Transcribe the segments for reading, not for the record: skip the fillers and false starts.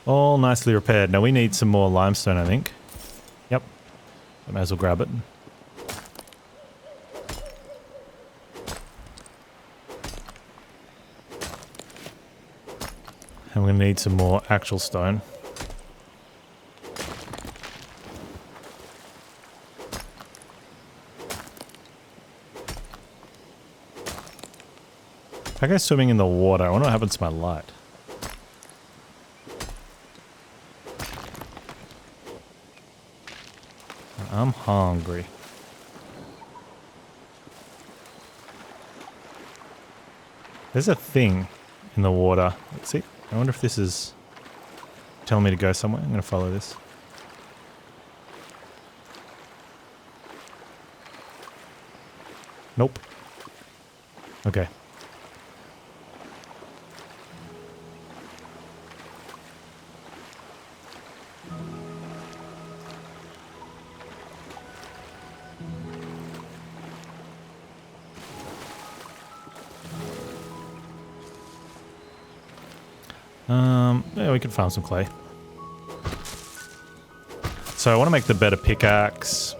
All nicely repaired. Now we need some more limestone, I think. Yep. I may as well grab it. And we're going to need some more actual stone. That guy's swimming in the water. I wonder what happens to my light. I'm hungry. There's a thing in the water. Let's see. I wonder if this is telling me to go somewhere. I'm going to follow this. Nope. Okay. Yeah, we could farm some clay. So I want to make the better pickaxe.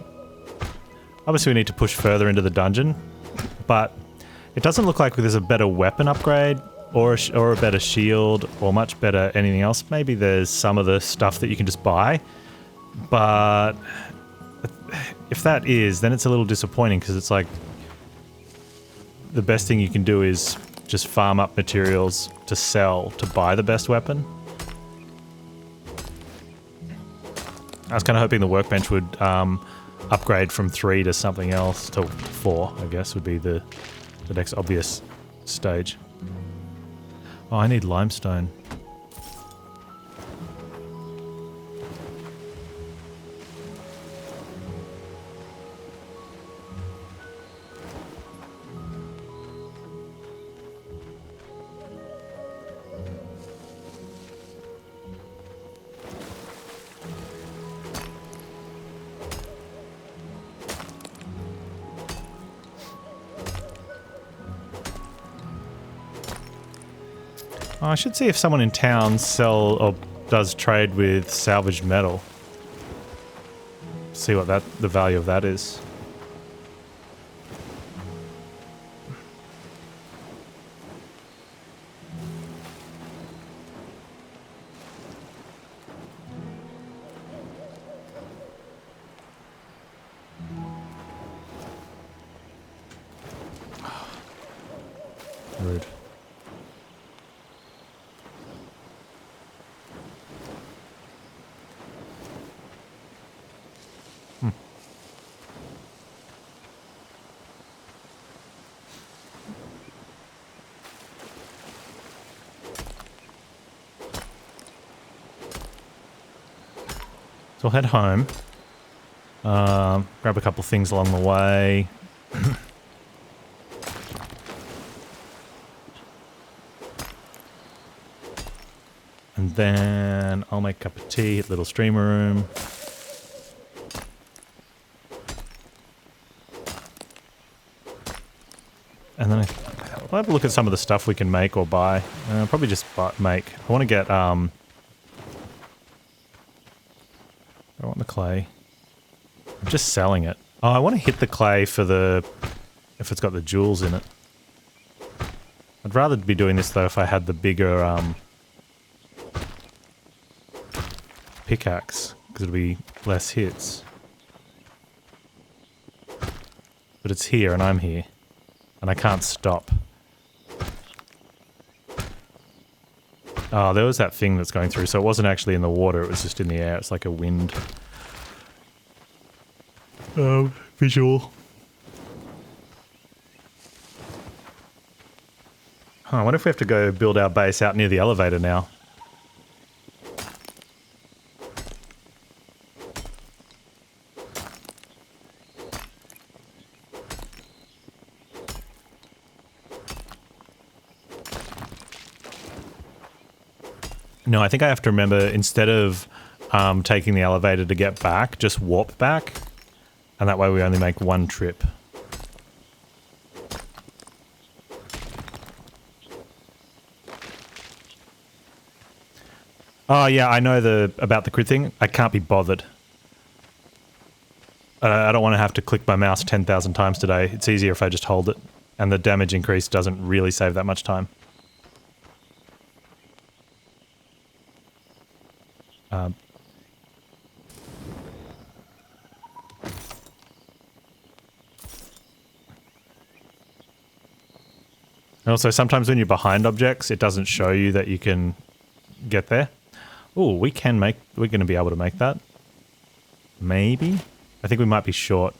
Obviously we need to push further into the dungeon, but it doesn't look like there's a better weapon upgrade or a better shield or much better anything else. Maybe there's some of the stuff that you can just buy, but if that is, then it's a little disappointing because it's like the best thing you can do is just farm up materials to sell to buy the best weapon. I was kind of hoping the workbench would upgrade from 3 to something else to 4, I guess, would be the next obvious stage. Oh, I need limestone. Oh, I should see if someone in town sell or does trade with salvaged metal. See what the value of that is. Rude. So we'll head home. Grab a couple things along the way. And then I'll make a cup of tea at Little Streamer Room. And then I'll have a look at some of the stuff we can make or buy. Probably just make. I want to get, I want the clay. I'm just selling it. Oh, I want to hit the clay for the, if it's got the jewels in it. I'd rather be doing this though if I had the bigger, pickaxe, because it'll be less hits. But it's here and I'm here. And I can't stop. Oh, there was that thing that's going through, so it wasn't actually in the water, it was just in the air. It's like a wind. Visual. Huh, I wonder if we have to go build our base out near the elevator now. No, I think I have to remember, instead of taking the elevator to get back, just warp back. And that way we only make one trip. Oh yeah, I know about the crit thing. I can't be bothered. I don't want to have to click my mouse 10,000 times today. It's easier if I just hold it. And the damage increase doesn't really save that much time. And also, sometimes when you're behind objects, it doesn't show you that you can get there. Oh, we're going to be able to make that. Maybe? I think we might be short.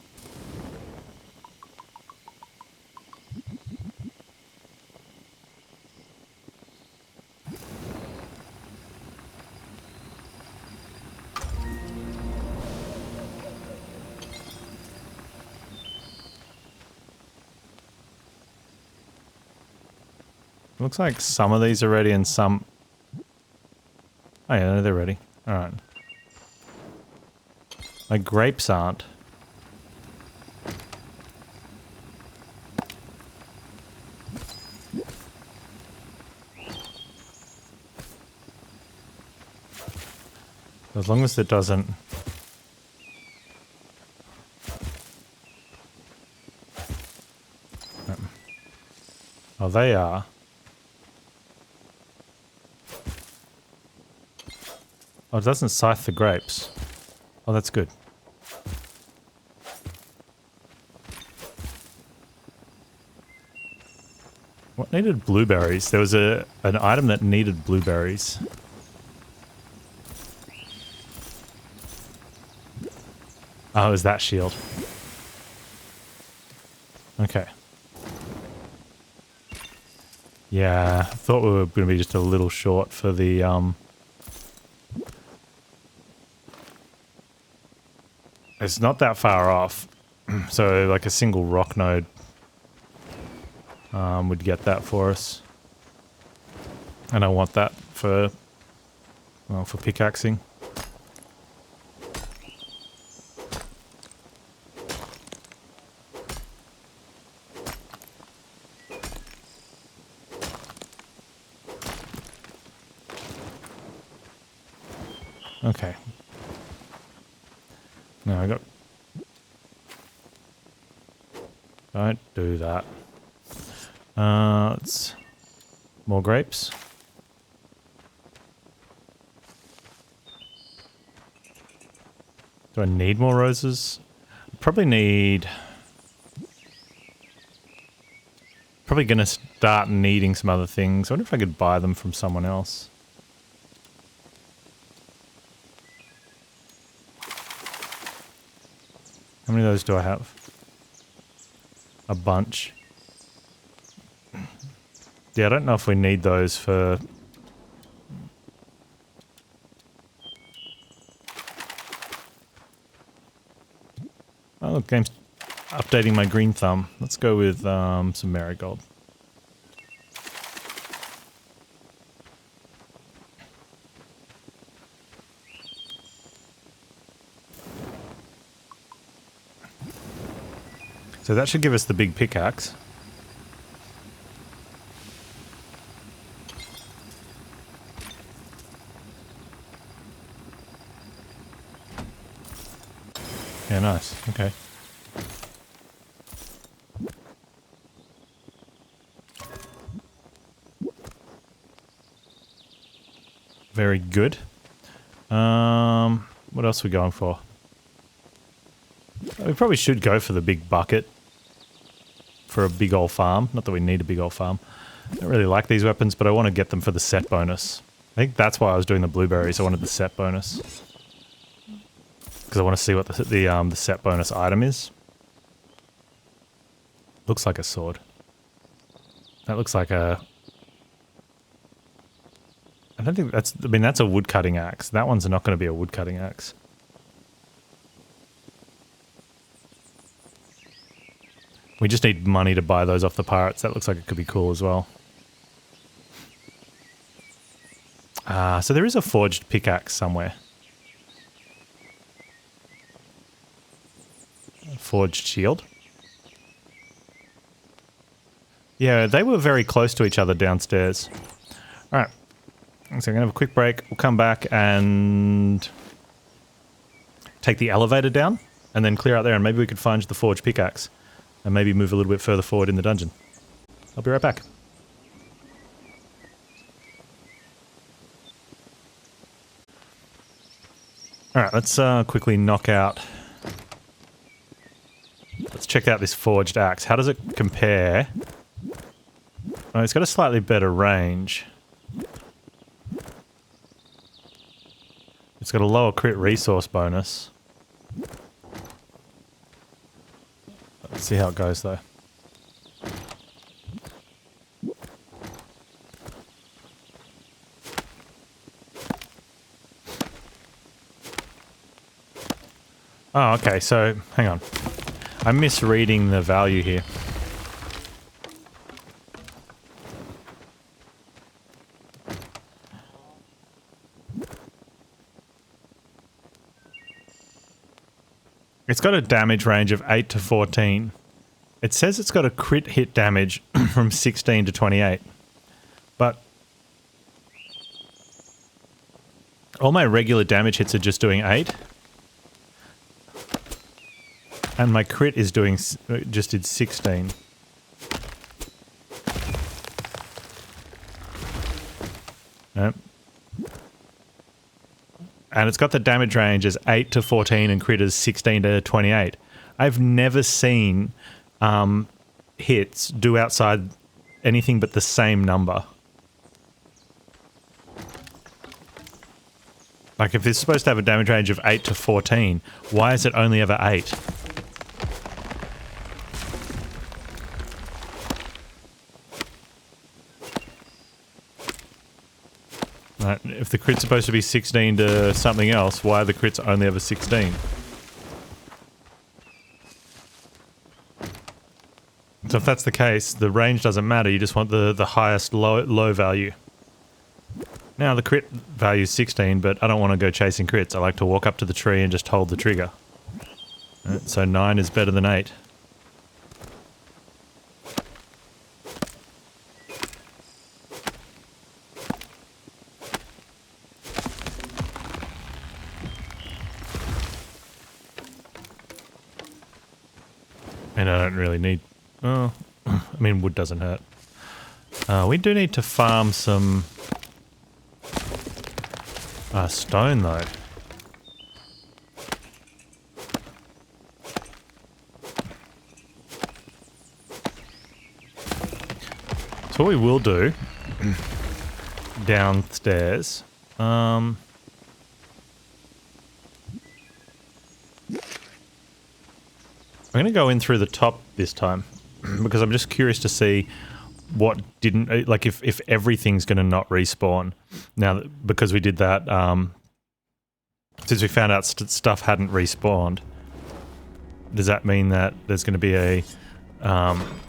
Looks like some of these are ready and some... Oh yeah, they're ready. Alright. My grapes aren't. As long as it doesn't... Oh, they are. Oh, it doesn't scythe the grapes. Oh, that's good. What needed blueberries? There was an item that needed blueberries. Oh, it was that shield. Okay. Yeah, I thought we were going to be just a little short for the, It's not that far off. So, like a single rock node would get that for us. And I want that for, well, for pickaxing. Okay. No, I got... Don't do that. Let's... More grapes. Do I need more roses? Probably need... Probably gonna start needing some other things. I wonder if I could buy them from someone else. How many of those do I have? A bunch. Yeah, I don't know if we need those for... Oh, look, game's updating my green thumb. Let's go with some marigold. So that should give us the big pickaxe. Yeah, nice. Okay. Very good. What else are we going for? We probably should go for the big bucket for a big old farm. Not that we need a big old farm. I don't really like these weapons, but I want to get them for the set bonus. I think that's why I was doing the blueberries. I wanted the set bonus. Because I want to see what the set bonus item is. Looks like a sword. That looks like a... I don't think that's... I mean, that's a wood cutting axe. That one's not going to be a wood cutting axe. We just need money to buy those off the pirates. That looks like it could be cool as well. So there is a forged pickaxe somewhere. A forged shield. Yeah, they were very close to each other downstairs. Alright. So I'm going to have a quick break. We'll come back and take the elevator down and then clear out there, and maybe we could find the forged pickaxe and maybe move a little bit further forward in the dungeon. I'll be right back. Alright, let's quickly knock out... Let's check out this forged axe. How does it compare? Oh, it's got a slightly better range. It's got a lower crit resource bonus. Let's see how it goes though. Oh, okay, so hang on. I'm misreading the value here. It's got a damage range of 8 to 14. It says it's got a crit hit damage from 16 to 28. But all my regular damage hits are just doing 8. And my crit is doing just did 16. Nope. And it's got the damage range as 8 to 14 and crit as 16 to 28. I've never seen hits do outside anything but the same number. Like if this is supposed to have a damage range of 8 to 14, why is it only ever 8? Right, if the crit's supposed to be 16 to something else, why are the crits only ever 16? So if that's the case, the range doesn't matter, you just want the highest low value. Now the crit value is 16, but I don't want to go chasing crits. I like to walk up to the tree and just hold the trigger. Right, so 9 is better than 8. And I don't really need... Oh, I mean, wood doesn't hurt. We do need to farm some... stone, though. So what we will do... downstairs... I'm going to go in through the top this time, because I'm just curious to see what didn't, like if everything's going to not respawn. Now, because we did that, since we found out stuff hadn't respawned, does that mean that there's going to be a,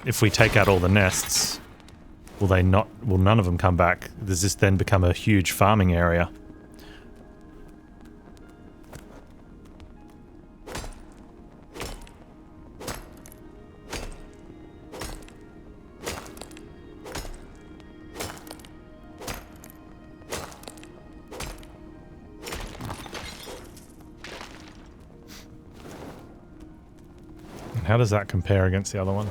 if we take out all the nests, will none of them come back? Does this then become a huge farming area? How does that compare against the other one?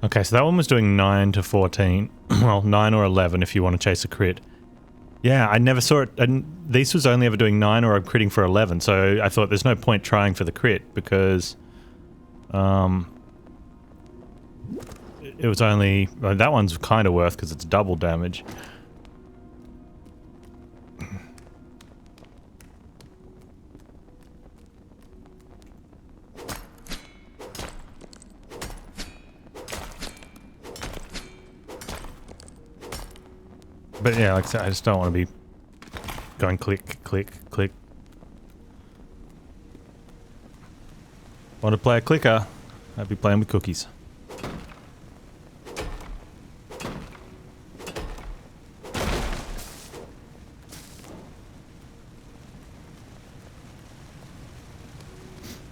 Okay, so that one was doing 9 to 14. Well, 9 or 11 if you want to chase a crit. Yeah, I never saw it, and this was only ever doing 9 or I'm critting for 11, so I thought there's no point trying for the crit because... it was only... Well, that one's kind of worth because it's double damage. But yeah, like I said, I just don't want to be going click, click, click. Want to play a clicker? I'd be playing with cookies.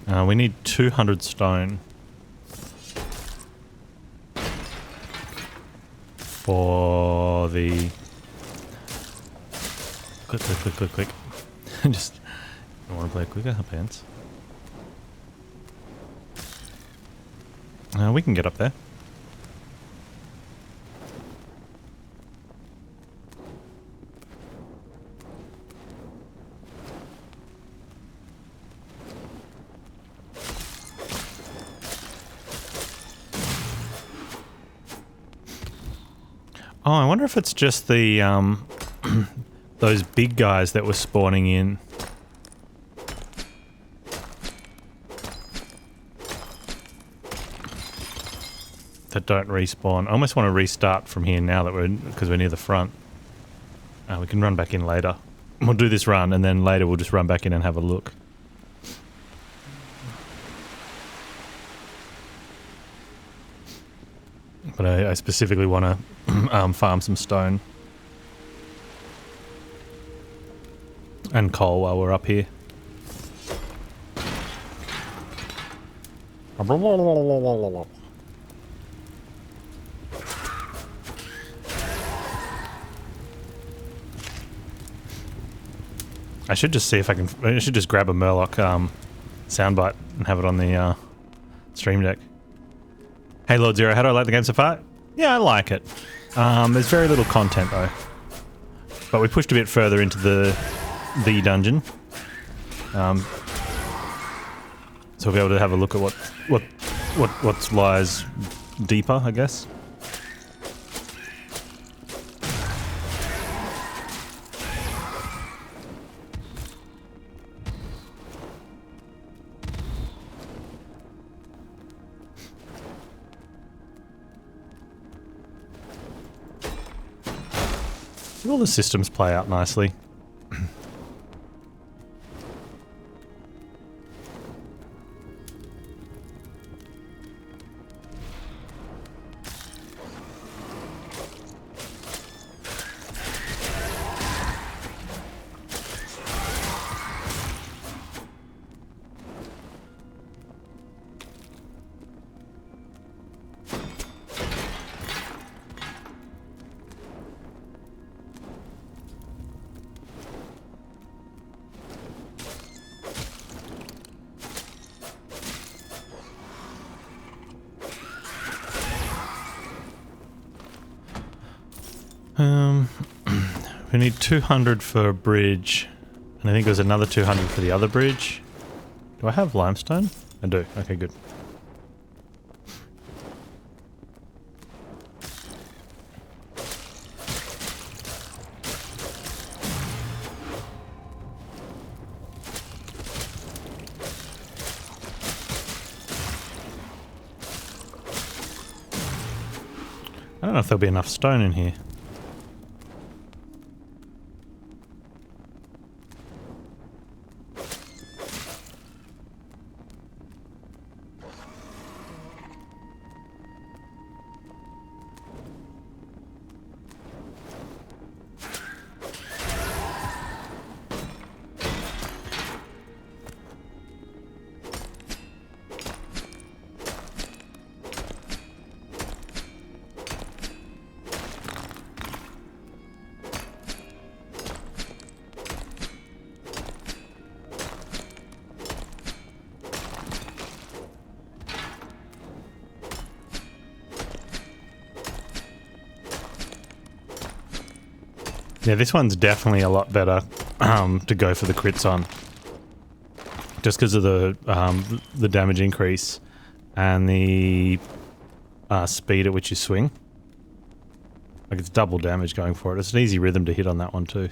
We need 200 stone. For the... Click, click, click, click, click. Just... I want to play quicker, Panz. We can get up there. Oh, I wonder if it's just the, those big guys that were spawning in. That don't respawn. I almost want to restart from here now that because we're near the front. We can run back in later. We'll do this run and then later we'll just run back in and have a look. But I specifically want to farm some stone. And coal while we're up here. I should just see if I can... I should just grab a Murloc soundbite and have it on the stream deck. Hey Lord Zero, how do I like the game so far? Yeah, I like it. There's very little content though. But we pushed a bit further into the dungeon. So we'll be able to have a look at what lies deeper, I guess. All the systems play out nicely. We need 200 for a bridge, and I think there's another 200 for the other bridge. Do I have limestone? I do. Okay, good. I don't know if there'll be enough stone in here. Yeah, this one's definitely a lot better to go for the crits on. Just because of the damage increase and the speed at which you swing. Like it's double damage going for it. It's an easy rhythm to hit on that one too.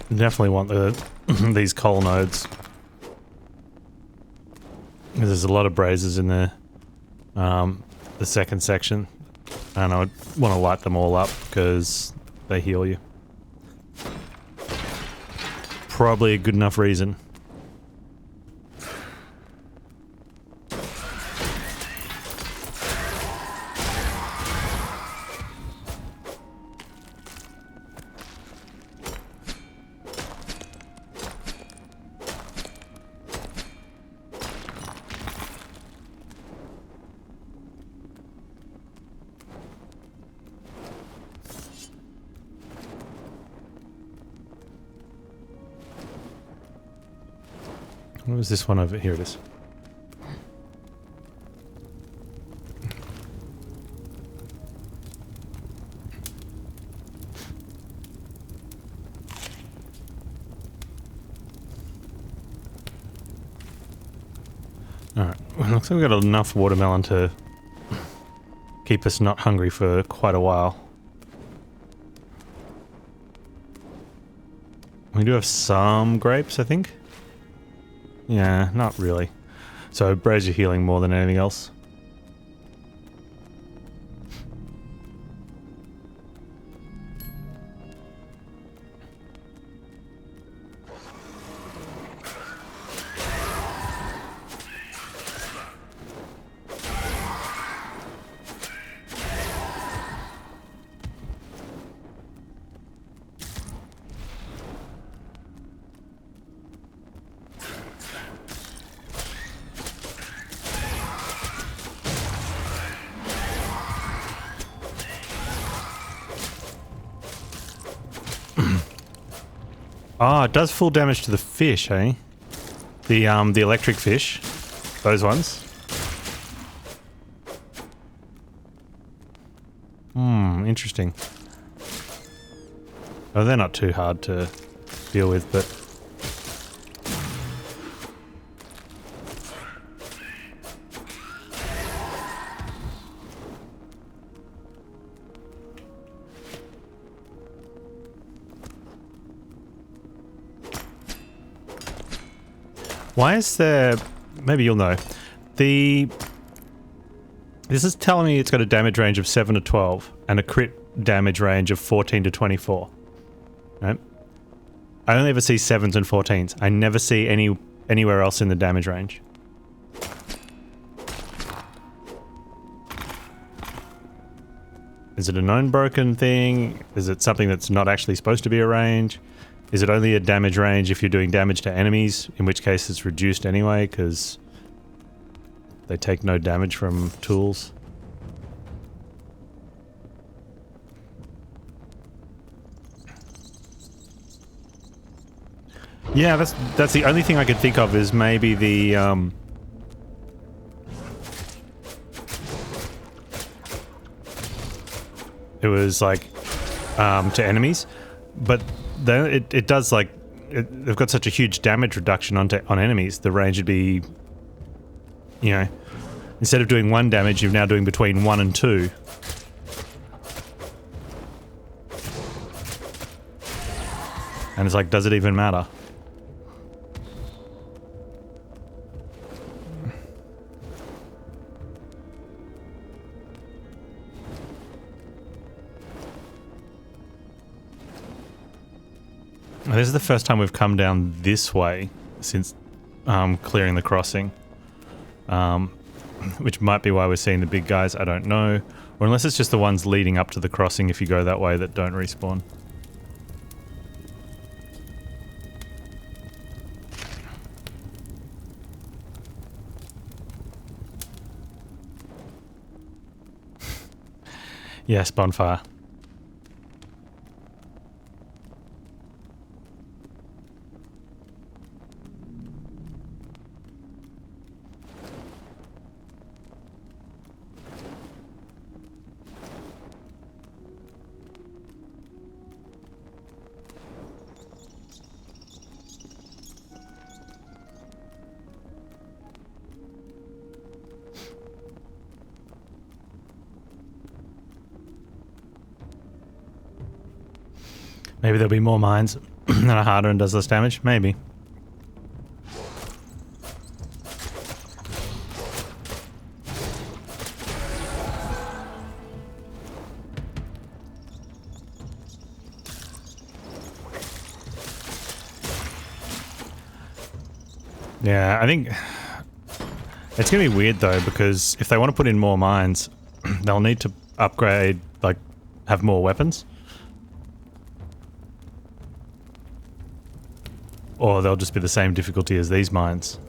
Definitely want the these coal nodes. There's a lot of brazes in the second section, and I would want to light them all up because they heal you. Probably a good enough reason. What was this one over here? It is. Alright, well, looks like we've got enough watermelon to keep us not hungry for quite a while. We do have some grapes, I think. Yeah, not really. So brazier healing more than anything else. Ah, it does full damage to the fish, hey? The electric fish. Those ones. Interesting. Oh, they're not too hard to deal with, but... Why is there... Maybe you'll know. This is telling me it's got a damage range of 7 to 12 and a crit damage range of 14 to 24. Right? I only ever see 7s and 14s. I never see anywhere else in the damage range. Is it a known broken thing? Is it something that's not actually supposed to be a range? Is it only a damage range if you're doing damage to enemies, in which case it's reduced anyway, because they take no damage from tools? Yeah, that's the only thing I could think of is maybe the it was like to enemies, but then it does like they've got such a huge damage reduction on enemies. The range would be, you know, instead of doing 1 damage, you're now doing between 1 and 2. And it's like, does it even matter? This is the first time we've come down this way since clearing the crossing. Which might be why we're seeing the big guys, I don't know. Or unless it's just the ones leading up to the crossing if you go that way that don't respawn. Yes, bonfire. Maybe there'll be more mines. and are harder and does less damage? Maybe. Yeah, I think it's going to be weird though, because if they want to put in more mines, they'll need to upgrade, like, have more weapons. Or they'll just be the same difficulty as these mines.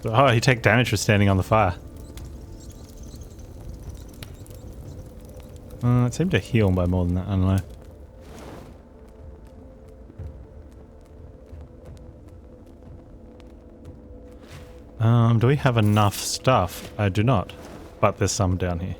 Oh, he take damage for standing on the fire. It seemed to heal by more than that, I don't know. Do we have enough stuff? I do not. But there's some down here.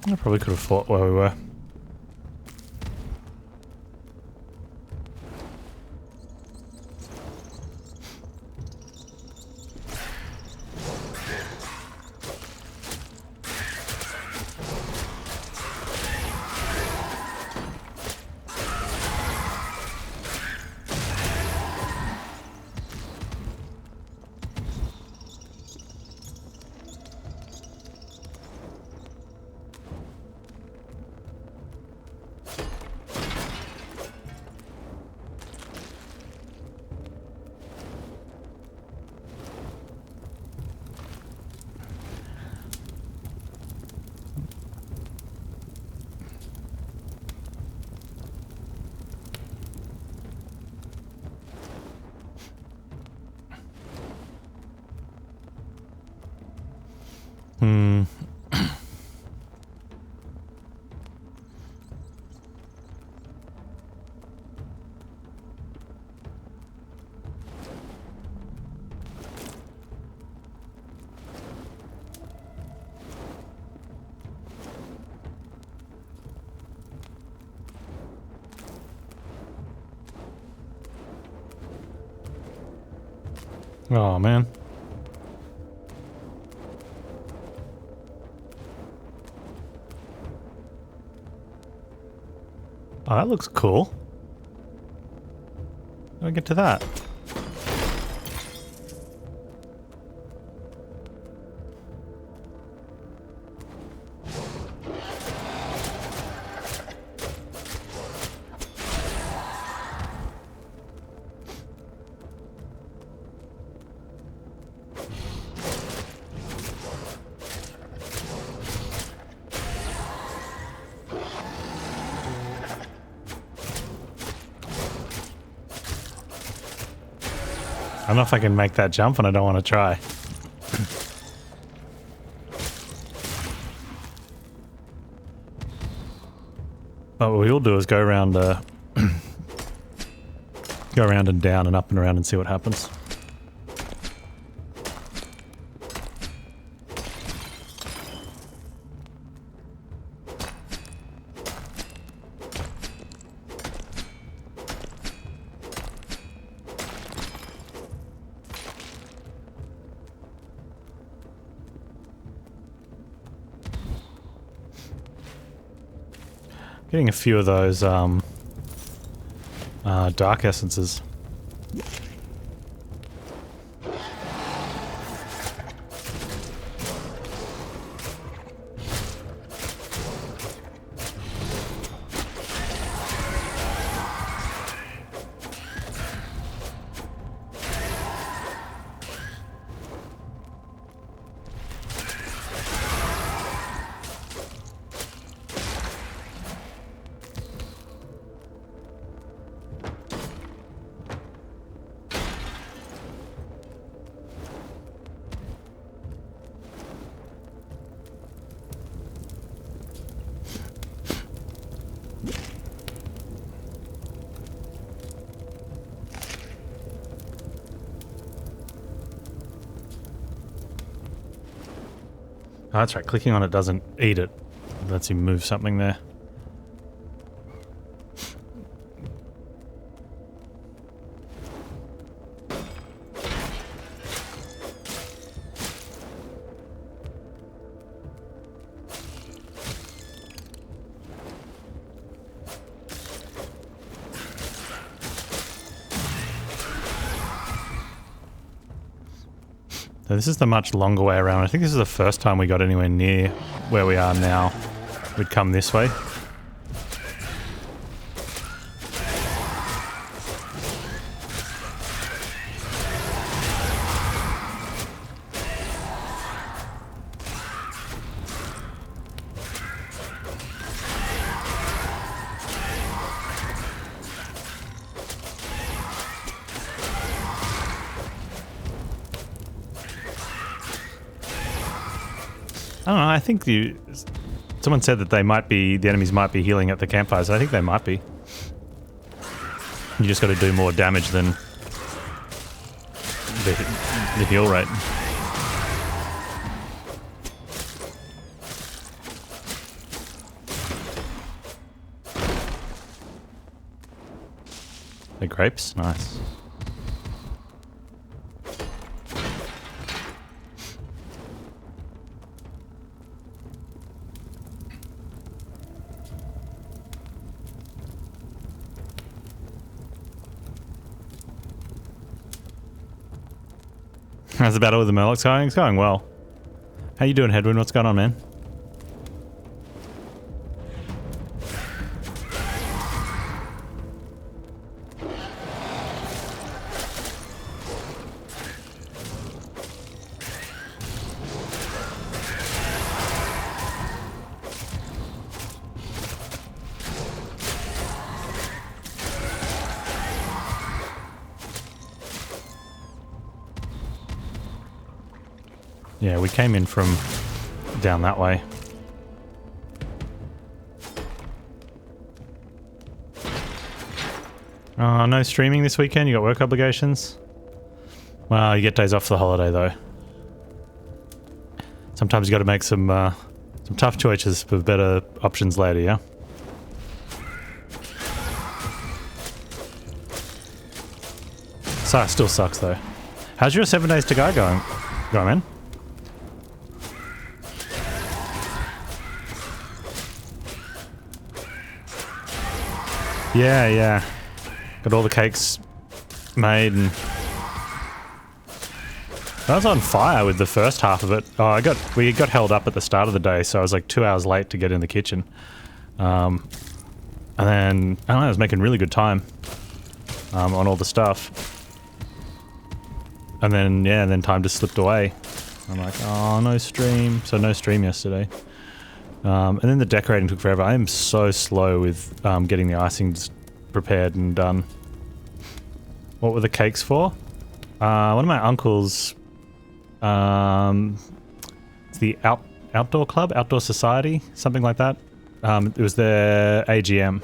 I probably could have fought where we were. Oh man. Oh, that looks cool. How do I get to that? I don't know if I can make that jump and I don't want to try. But what we'll do is go around go around and down and up and around and see what happens. Getting a few of those dark essences. Oh, that's right. Clicking on it doesn't eat it. It lets you move something there. So this is the much longer way around. I think this is the first time we got anywhere near where we are now. We'd come this way. I don't know, I think someone said that the enemies might be healing at the campfires. I think they might be. You just got to do more damage than the heal rate. The grapes? Nice. How's the battle with the Murlocs going? It's going well. How you doing, Hedwin? What's going on, man? Yeah, we came in from down that way. Oh, no streaming this weekend? You got work obligations? Well, you get days off for the holiday, though. Sometimes you got to make some tough choices for better options later, yeah? So, still sucks, though. How's your 7 days to go going, man? Yeah, yeah. Got all the cakes made and... I was on fire with the first half of it. Oh, we got held up at the start of the day, so I was like 2 hours late to get in the kitchen. And then, I don't know, I was making really good time on all the stuff. And then, yeah, then time just slipped away. I'm like, oh, no stream. So no stream yesterday. And then the decorating took forever. I am so slow with getting the icings prepared and done. What were the cakes for? One of my uncles, it's the Outdoor Club, Outdoor Society, something like that. It was their AGM.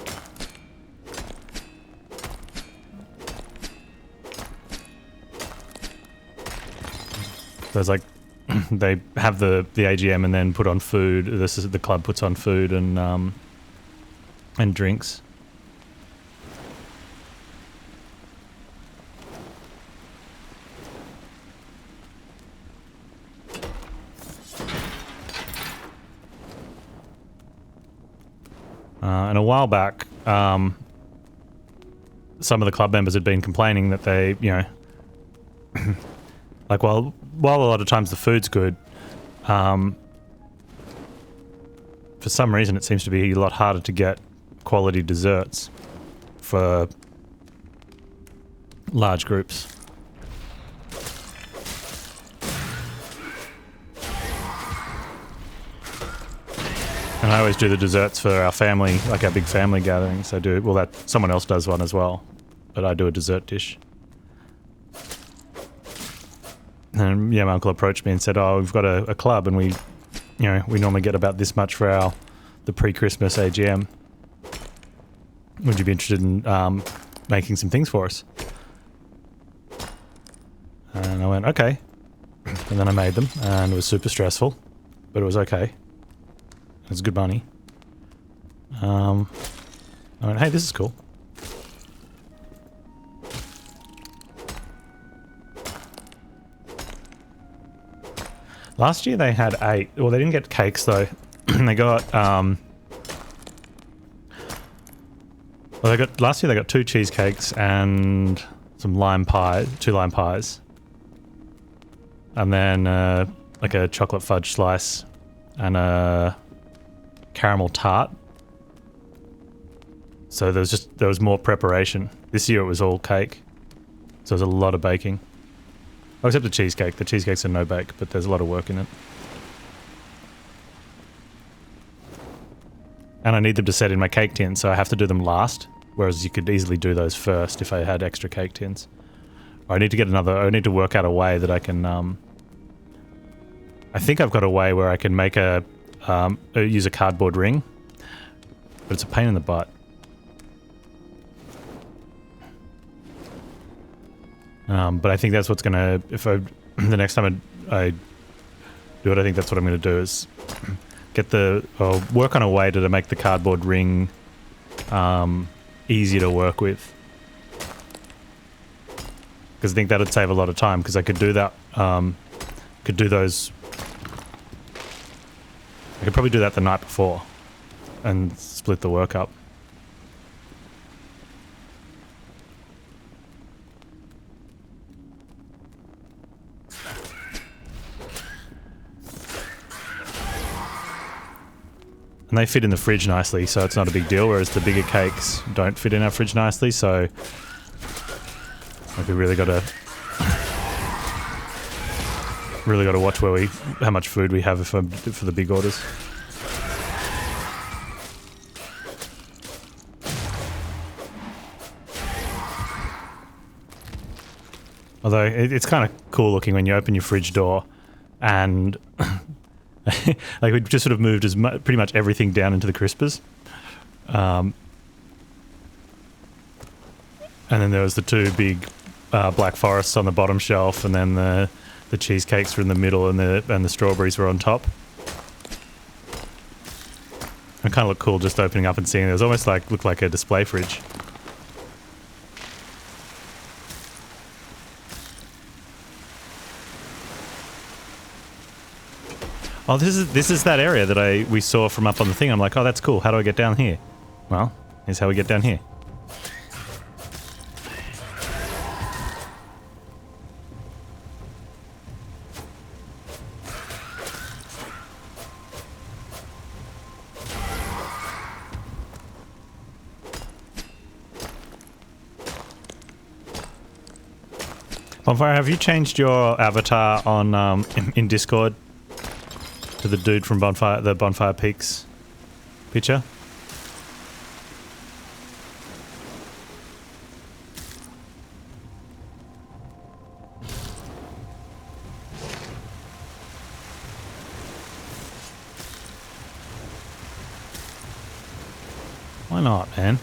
So it's like they have the AGM and then put on food. This is the club puts on food and drinks. And a while back, some of the club members had been complaining that they, you know, like while a lot of times the food's good, for some reason it seems to be a lot harder to get quality desserts for large groups. And I always do the desserts for our family, like our big family gatherings. I do, well, that someone else does one as well, but I do a dessert dish. And yeah, my uncle approached me and said, "Oh, we've got a club, and we normally get about this much for the pre-Christmas AGM. Would you be interested in making some things for us?" And I went, "Okay." And then I made them, and it was super stressful, but it was okay. It was good money. I went, "Hey, this is cool." Last year they had 8. Well, they didn't get cakes though. They got last year they got 2 cheesecakes and some lime pie, 2 lime pies, and then like a chocolate fudge slice and a caramel tart. So there was more preparation. This year it was all cake, so there's a lot of baking. Oh, except the cheesecake. The cheesecakes are no bake, but there's a lot of work in it. And I need them to set in my cake tin, so I have to do them last, whereas you could easily do those first if I had extra cake tins. I need to work out a way that I can, I think I've got a way where I can make use a cardboard ring, but it's a pain in the butt. But I think that's what's gonna, the next time I do it, I think that's what I'm gonna do is work on a way to make the cardboard ring easier to work with. Because I think that would save a lot of time, because I could do that, I could probably do that the night before and split the work up. And they fit in the fridge nicely, so it's not a big deal, whereas the bigger cakes don't fit in our fridge nicely, so like we really gotta watch how much food we have for the big orders. Although it's kind of cool looking when you open your fridge door and like we just sort of moved pretty much everything down into the crispers. And then there was the 2 big Black Forests on the bottom shelf, and then the cheesecakes were in the middle, and the strawberries were on top. It kind of looked cool just opening up and seeing it. It was almost looked like a display fridge. Oh, this is that area that we saw from up on the thing. I'm like, oh, that's cool. How do I get down here? Well, here's how we get down here. Bonfire, have you changed your avatar on in Discord to the dude from the Bonfire Peaks picture? Why not, man?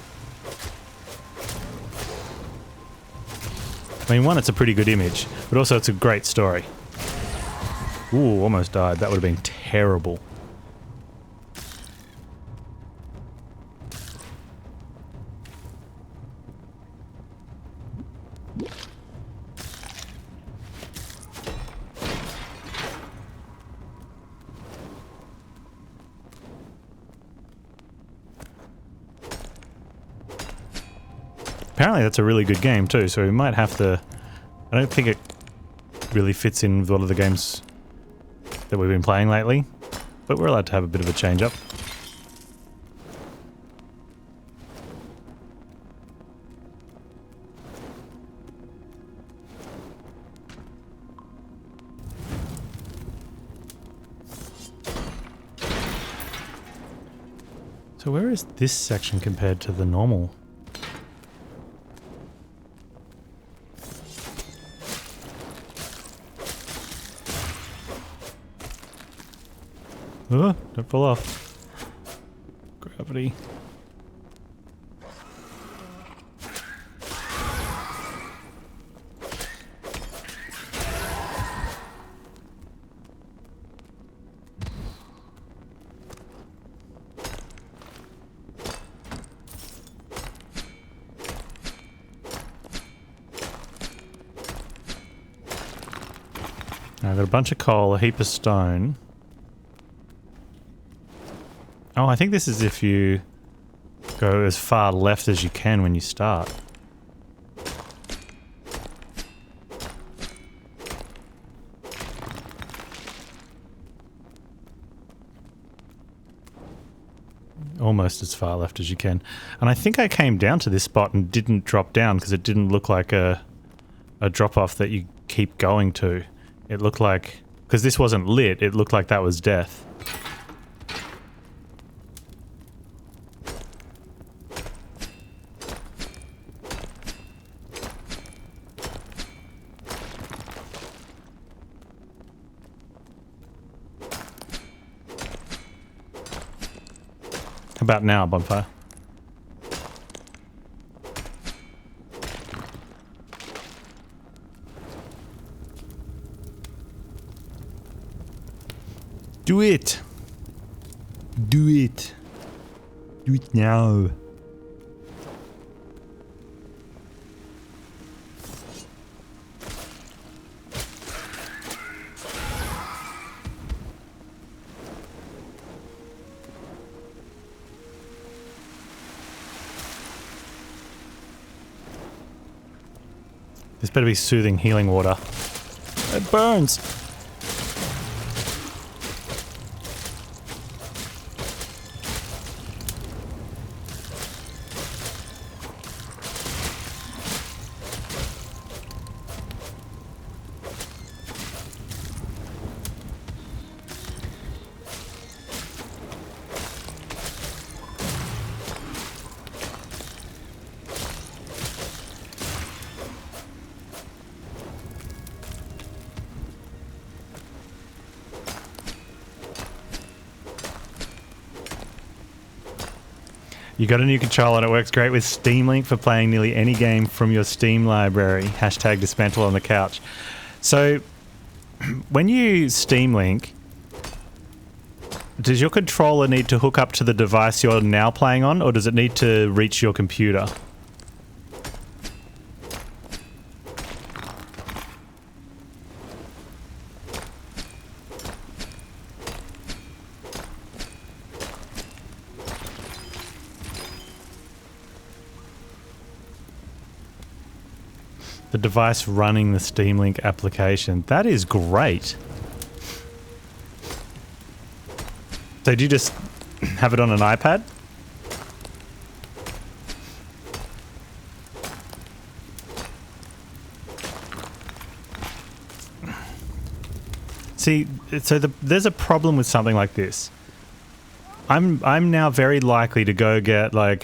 I mean, one, it's a pretty good image, but also it's a great story. Ooh, almost died. That would have been terrible. apparently that's a really good game too, so we might have to... I don't think it really fits in with a lot of the games that we've been playing lately, but we're allowed to have a bit of a change up. So where is this section compared to the normal? Oh, don't fall off. Gravity. I've got a bunch of coal, a heap of stone. Oh, I think this is if you go as far left as you can when you start. Almost as far left as you can. And I think I came down to this spot and didn't drop down because it didn't look like a drop-off that you keep going to. It looked like... because this wasn't lit, it looked like that was death. How about now, bonfire? Do it! Do it! Do it now! This better be soothing healing water. It burns! You got a new controller and it works great with Steam Link for playing nearly any game from your Steam library. Hashtag dismantle on the couch. So, when you Steam Link, does your controller need to hook up to the device you're now playing on, or does it need to reach your computer? The device running the Steam Link application. That is great. So do you just have it on an iPad? See, so there's a problem with something like this. I'm now very likely to go get like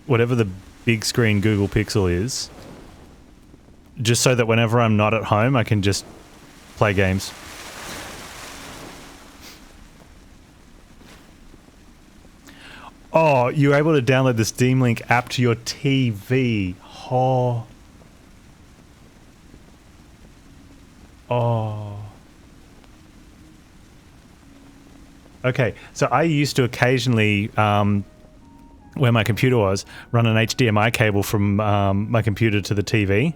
whatever the big screen Google Pixel is, just so that whenever I'm not at home, I can just play games. Oh, you're able to download the Steam Link app to your TV. Oh. Oh. Okay, so I used to occasionally, where my computer was, run an HDMI cable from my computer to the TV.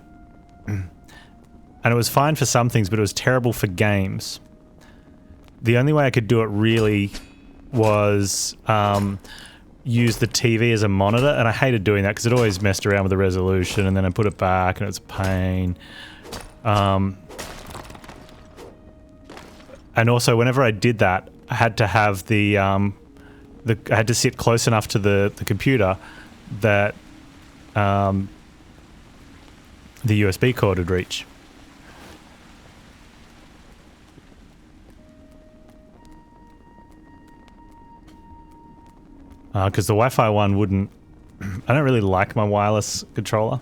And it was fine for some things, but it was terrible for games. The only way I could do it really was use the TV as a monitor, and I hated doing that because it always messed around with the resolution, and then I put it back, and it's a pain. And also, whenever I did that, I had to have I had to sit close enough to the computer that the USB cord would reach. Because the Wi-Fi one wouldn't... I don't really like my wireless controller.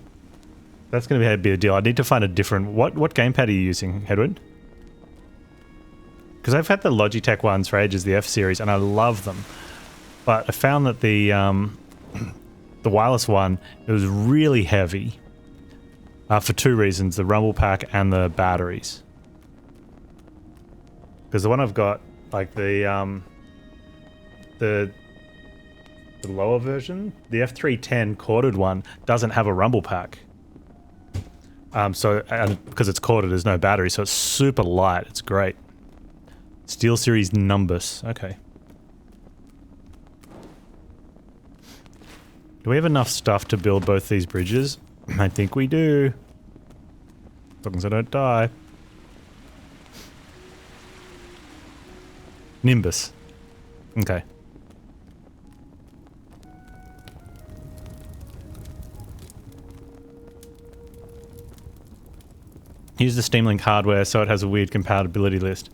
That's going to be a deal. I need to find a different... What gamepad are you using, Hedward? Because I've had the Logitech ones for ages, the F-Series, and I love them. But I found that the wireless one, it was really heavy. For two reasons, the rumble pack and the batteries. Because the one I've got, like the lower version, the F310 corded one, doesn't have a rumble pack. And because it's corded, there's no battery, so it's super light. It's great. SteelSeries Numbus. Okay. Do we have enough stuff to build both these bridges? I think we do. As long as I don't die. Nimbus. Okay. Use the Steam Link hardware so it has a weird compatibility list.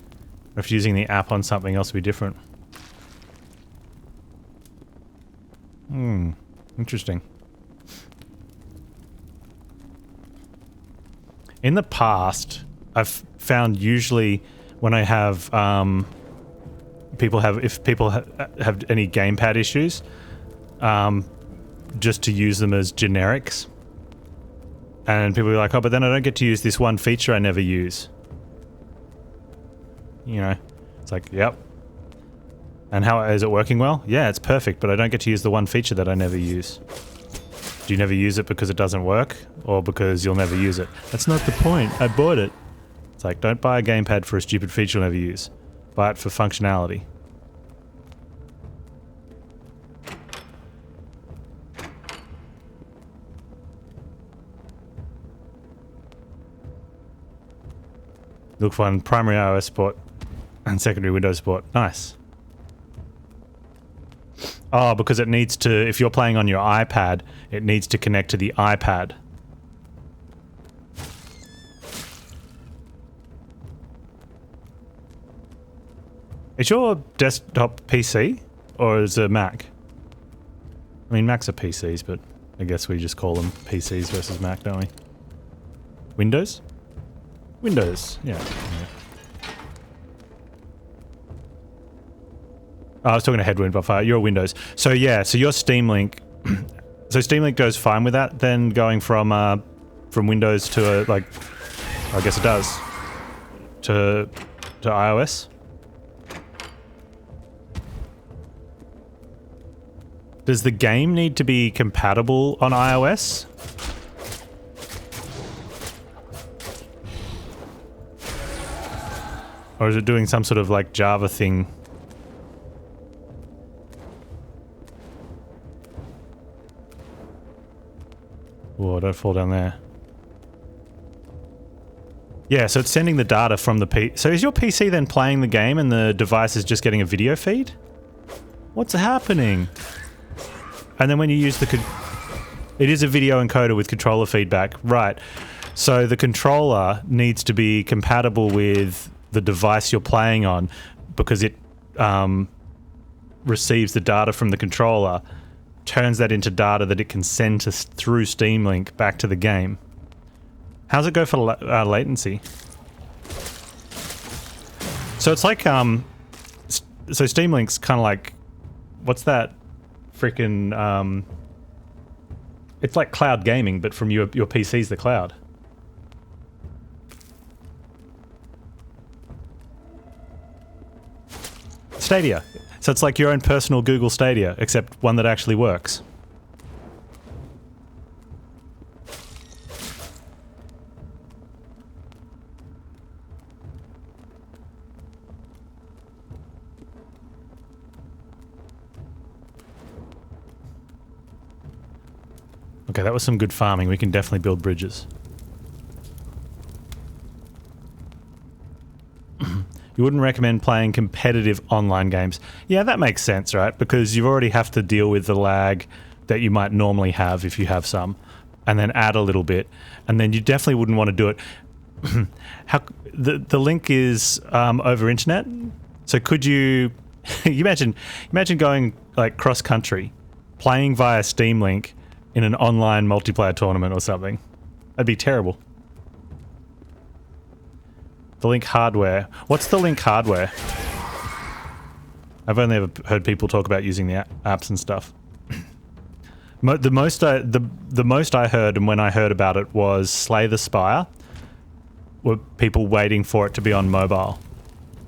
If using the app on something else would be different. Interesting. In the past, I've found usually when I have if people have any gamepad issues, just to use them as generics. And people be like, oh, but then I don't get to use this one feature I never use. You know, it's like, yep. And how is it working well? Yeah, it's perfect, but I don't get to use the one feature that I never use. Do you never use it because it doesn't work? Or because you'll never use it? That's not the point. I bought it. It's like, don't buy a gamepad for a stupid feature you'll never use. Buy it for functionality. Look for primary iOS support and secondary Windows support. Nice. Oh, because it needs to, if you're playing on your iPad, it needs to connect to the iPad. Is your desktop PC or is it Mac? I mean, Macs are PCs, but I guess we just call them PCs versus Mac, don't we? Windows? Windows, yeah. Oh, I was talking to Headwind, but you're Windows. So yeah, so your Steam Link... so Steam Link goes fine with that, then going from Windows to, like... I guess it does. To iOS? Does the game need to be compatible on iOS? Or is it doing some sort of like Java thing? Whoa, don't fall down there. Yeah, so it's sending the data from the PC. So is your PC then playing the game and the device is just getting a video feed? What's happening? And then when you use it is a video encoder with controller feedback. Right. So the controller needs to be compatible with the device you're playing on because it receives the data from the controller, turns that into data that it can send through Steam Link back to the game. How's it go for latency? So it's like, so Steam Link's kind of like, what's that freaking, it's like cloud gaming, but from your PC's the cloud. Stadia. So it's like your own personal Google Stadia, except one that actually works. Okay, that was some good farming. We can definitely build bridges. You wouldn't recommend playing competitive online games. Yeah, that makes sense, right? Because you already have to deal with the lag that you might normally have if you have some, and then add a little bit, and then you definitely wouldn't want to do it. The link is over internet, so could you imagine going like cross country, playing via Steam Link in an online multiplayer tournament or something? That'd be terrible. The Link hardware. What's the Link hardware? I've only ever heard people talk about using the apps and stuff. The most I heard, and when I heard about it, was Slay the Spire. Were people waiting for it to be on mobile,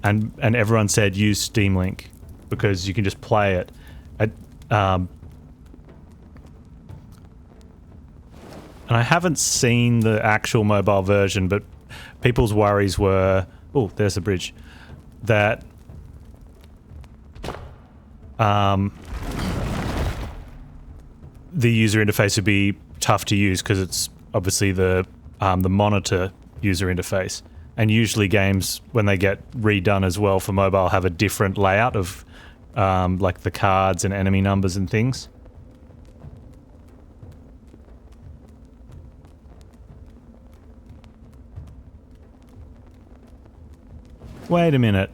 and everyone said use Steam Link because you can just play it. And I haven't seen the actual mobile version, but people's worries were, oh, there's a bridge, that the user interface would be tough to use because it's obviously the monitor user interface. And usually games, when they get redone as well for mobile, have a different layout of like the cards and enemy numbers and things. Wait a minute.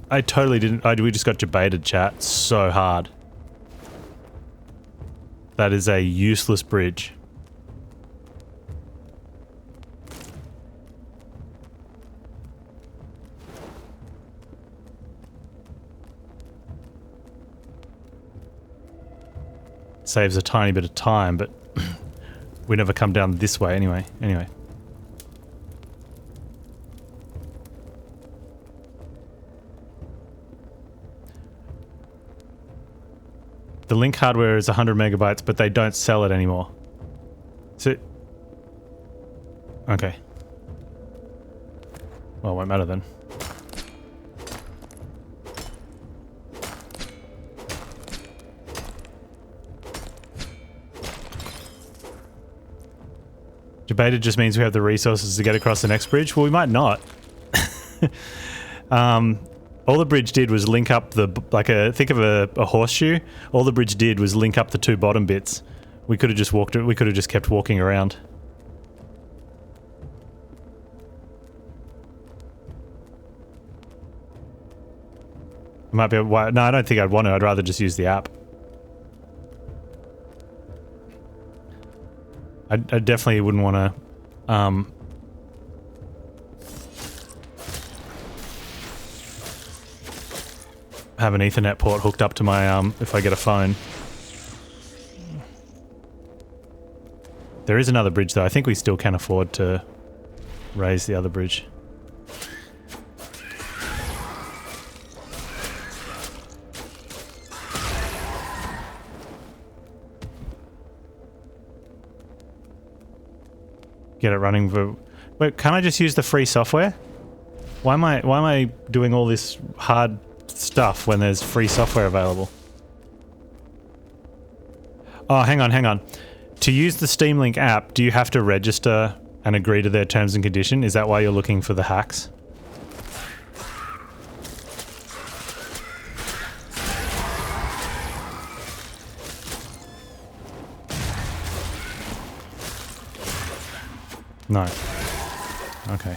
I totally didn't... we just got debated, chat, so hard. That is a useless bridge. Saves a tiny bit of time, but we never come down this way anyway. The Link hardware is 100 megabytes, but they don't sell it anymore. So... okay. Well, it won't matter then. Debated just means we have the resources to get across the next bridge. Well, we might not. All the bridge did was link up the, think of a horseshoe. All the bridge did was link up the two bottom bits. We could have just walked, we could have just kept walking around. It might be, no, I don't think I'd want to. I'd rather just use the app. I definitely wouldn't want to, have an Ethernet port hooked up to my, if I get a phone. There is another bridge though. I think we still can afford to raise the other bridge. Get it running. Wait, can't I just use the free software? Why am I doing all this hard stuff when there's free software available? Oh, hang on. To use the Steam Link app, do you have to register and agree to their terms and condition? Is that why you're looking for the hacks? No. Okay.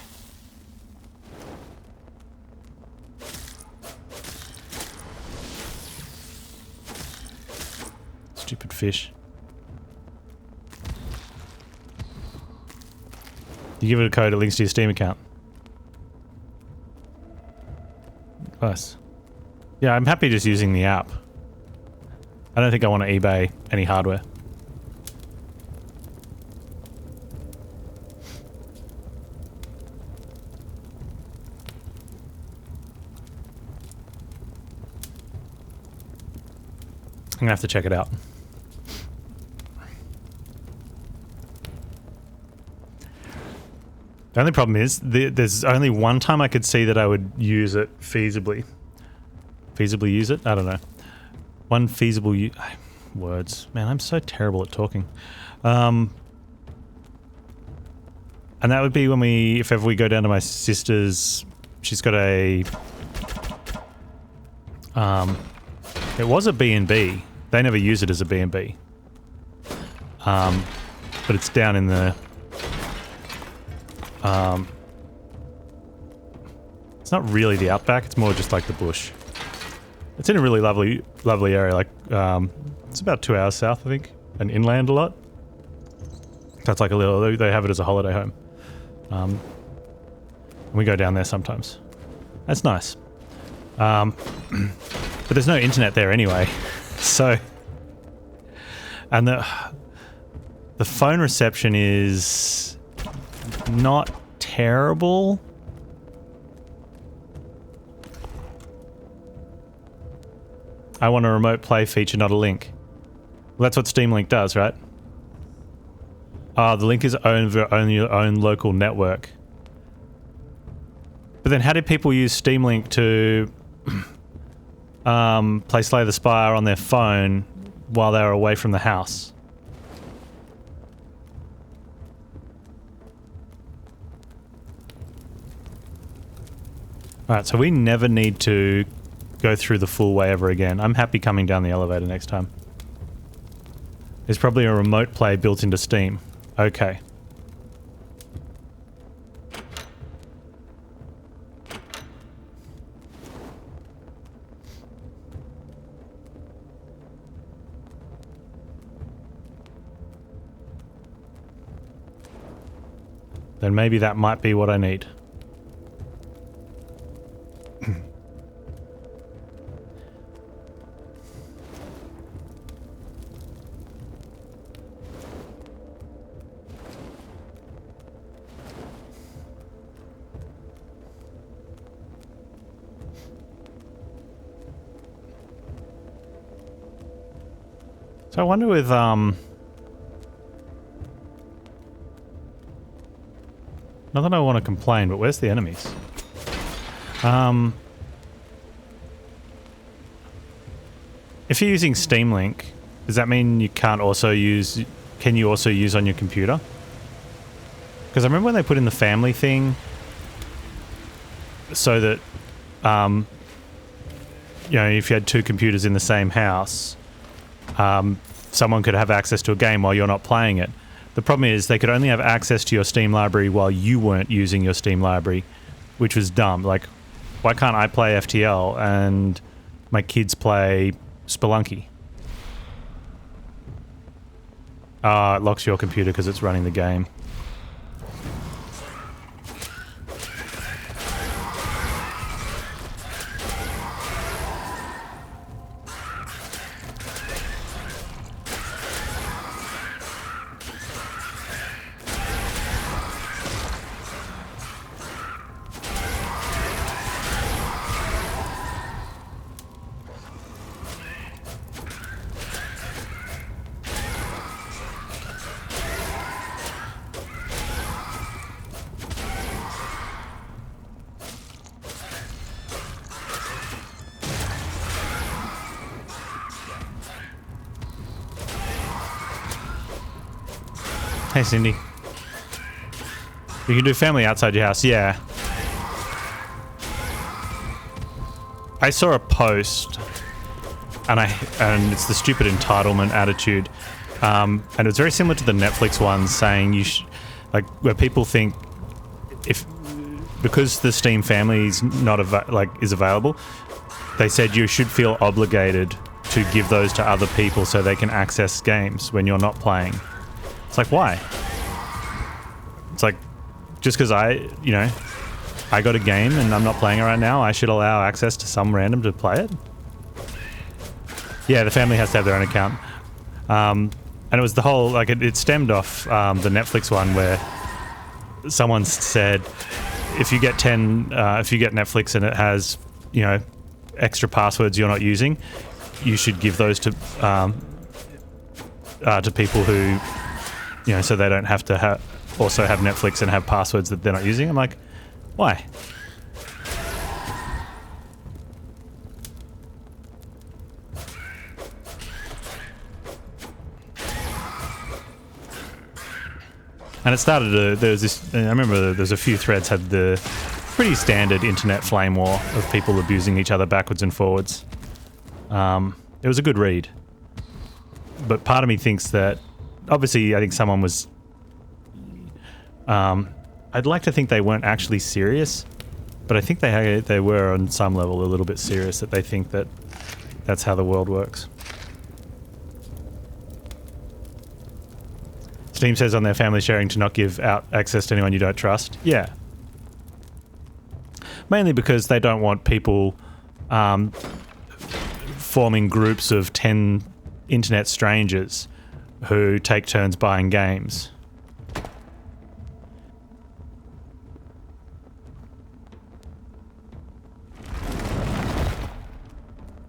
Stupid fish. You give it a code, it links to your Steam account. Nice. Yeah, I'm happy just using the app. I don't think I want to eBay any hardware. I'm gonna have to check it out. The only problem is, there's only one time I could see that I would use it feasibly. Feasibly use it? I don't know. One feasible words. Man, I'm so terrible at talking. And that would be when if ever we go down to my sister's, she's got a, it was a B&B. They never use it as a B&B. But it's down in the, it's not really the outback, it's more just like the bush. It's in a really lovely area, like, it's about 2 hours south, I think, and inland a lot. That's like a little, they have it as a holiday home. And we go down there sometimes. That's nice. But there's no internet there anyway, so... And the phone reception is not terrible. I want a remote play feature, not a link. Well, that's what Steam Link does, right? The link is own your own local network. But then how did people use Steam Link to play Slay the Spire on their phone while they were away from the house? Alright, so we never need to go through the full way ever again. I'm happy coming down the elevator next time. There's probably a remote play built into Steam. Okay. Then maybe that might be what I need. So I wonder with, not that I want to complain, but where's the enemies? If you're using Steam Link, does that mean you can't also use, can you also use on your computer? Because I remember when they put in the family thing, so that, you know, if you had two computers in the same house, someone could have access to a game while you're not playing it. The problem is they could only have access to your Steam library while you weren't using your Steam library, which was dumb. Like, why can't I play FTL and my kids play Spelunky? It locks your computer because it's running the game. Hey, Cindy. You can do family outside your house, yeah. I saw a post, and it's the stupid entitlement attitude, and it's very similar to the Netflix one, saying like where people think because the Steam family is not is available, they said you should feel obligated to give those to other people so they can access games when you're not playing. It's like, why? It's like, just because I got a game and I'm not playing it right now, I should allow access to some random to play it? Yeah, the family has to have their own account. And it was the whole, like, it stemmed off the Netflix one where someone said, if you get Netflix and it has, extra passwords you're not using, you should give those to people who, so they don't have to also have Netflix and have passwords that they're not using. I'm like, why? And it started to, there was this, I remember there's a few threads had the pretty standard internet flame war of people abusing each other backwards and forwards. It was a good read. But part of me thinks that, obviously I think someone was, I'd like to think they weren't actually serious, but I think they were on some level a little bit serious, that they think that that's how the world works. Steam says on their family sharing to not give out access to anyone you don't trust. Yeah. Mainly because they don't want people forming groups of 10 internet strangers who take turns buying games.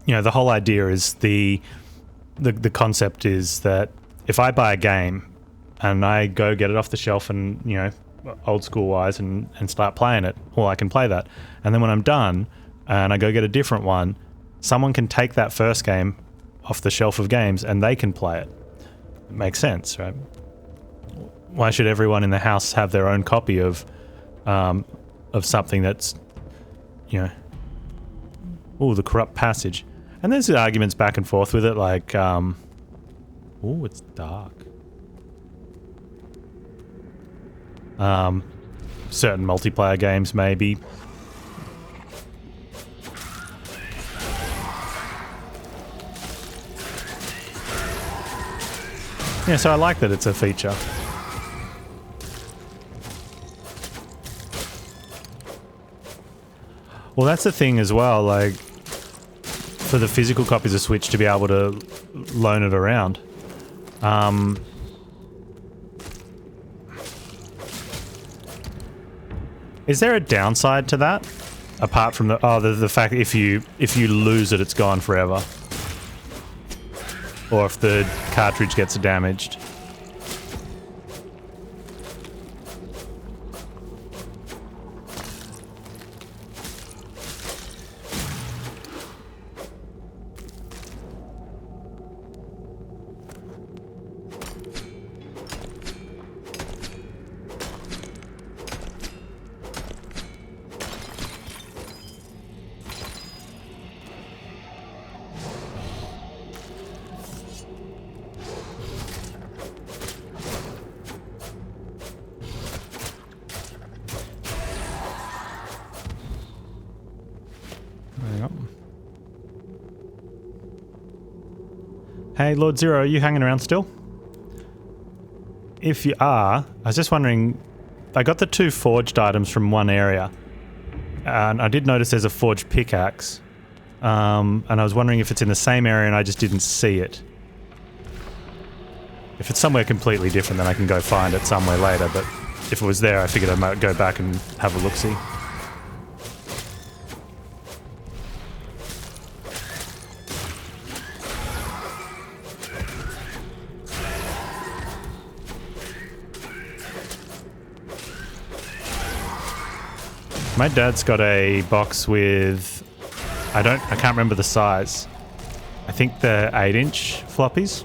You know, the whole idea is the concept is that if I buy a game and I go get it off the shelf and, you know, old school wise and start playing it, well, I can play that. And then when I'm done and I go get a different one, someone can take that first game off the shelf of games and they can play it. It makes sense, right? Why should everyone in the house have their own copy of something that's, you know, oh, the corrupt passage. And there's arguments back and forth with it, like, oh, it's dark. Certain multiplayer games, maybe. Yeah, so I like that it's a feature. Well, that's the thing as well, like, for the physical copies of Switch to be able to loan it around. Is there a downside to that? Apart from the fact that if you lose it, it's gone forever. Or if the cartridge gets damaged. Hey, Lord Zero, are you hanging around still? If you are, I was just wondering, I got the 2 forged items from one area, and I did notice there's a forged pickaxe, and I was wondering if it's in the same area and I just didn't see it. If it's somewhere completely different, then I can go find it somewhere later, but if it was there, I figured I might go back and have a look-see. My dad's got a box with, I can't remember the size. I think they're 8-inch floppies.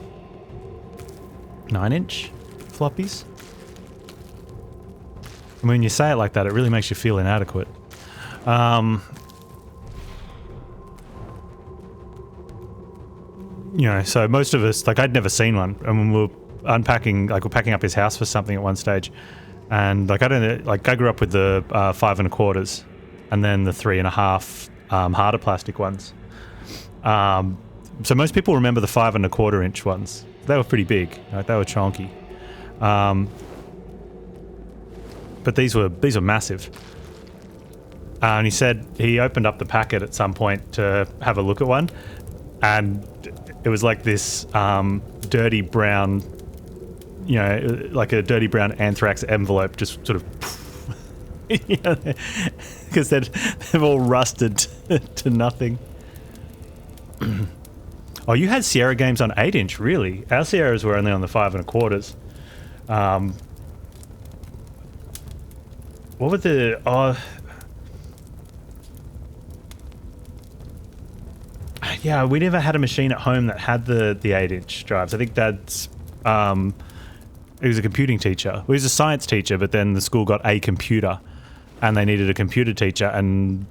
9-inch floppies. And when you say it like that, it really makes you feel inadequate. You know, so most of us, like, I'd never seen one. And when we were unpacking, like, we're packing up his house for something at one stage. And, like, I grew up with the 5 1/4s and then the 3 1/2 harder plastic ones. So most people remember the 5 1/4 inch ones. They were pretty big. Like, they were chonky. But these were massive. And he said he opened up the packet at some point to have a look at one, and it was like this dirty brown, you know, like a dirty brown anthrax envelope, just sort of, because they've all rusted to nothing. Oh, you had Sierra games on 8-inch, really? Our Sierras were only on the 5 1/4s. What were the... yeah, we never had a machine at home that had the 8-inch drives. I think Dad's He was a computing teacher. Well, he was a science teacher, but then the school got a computer, and they needed a computer teacher, and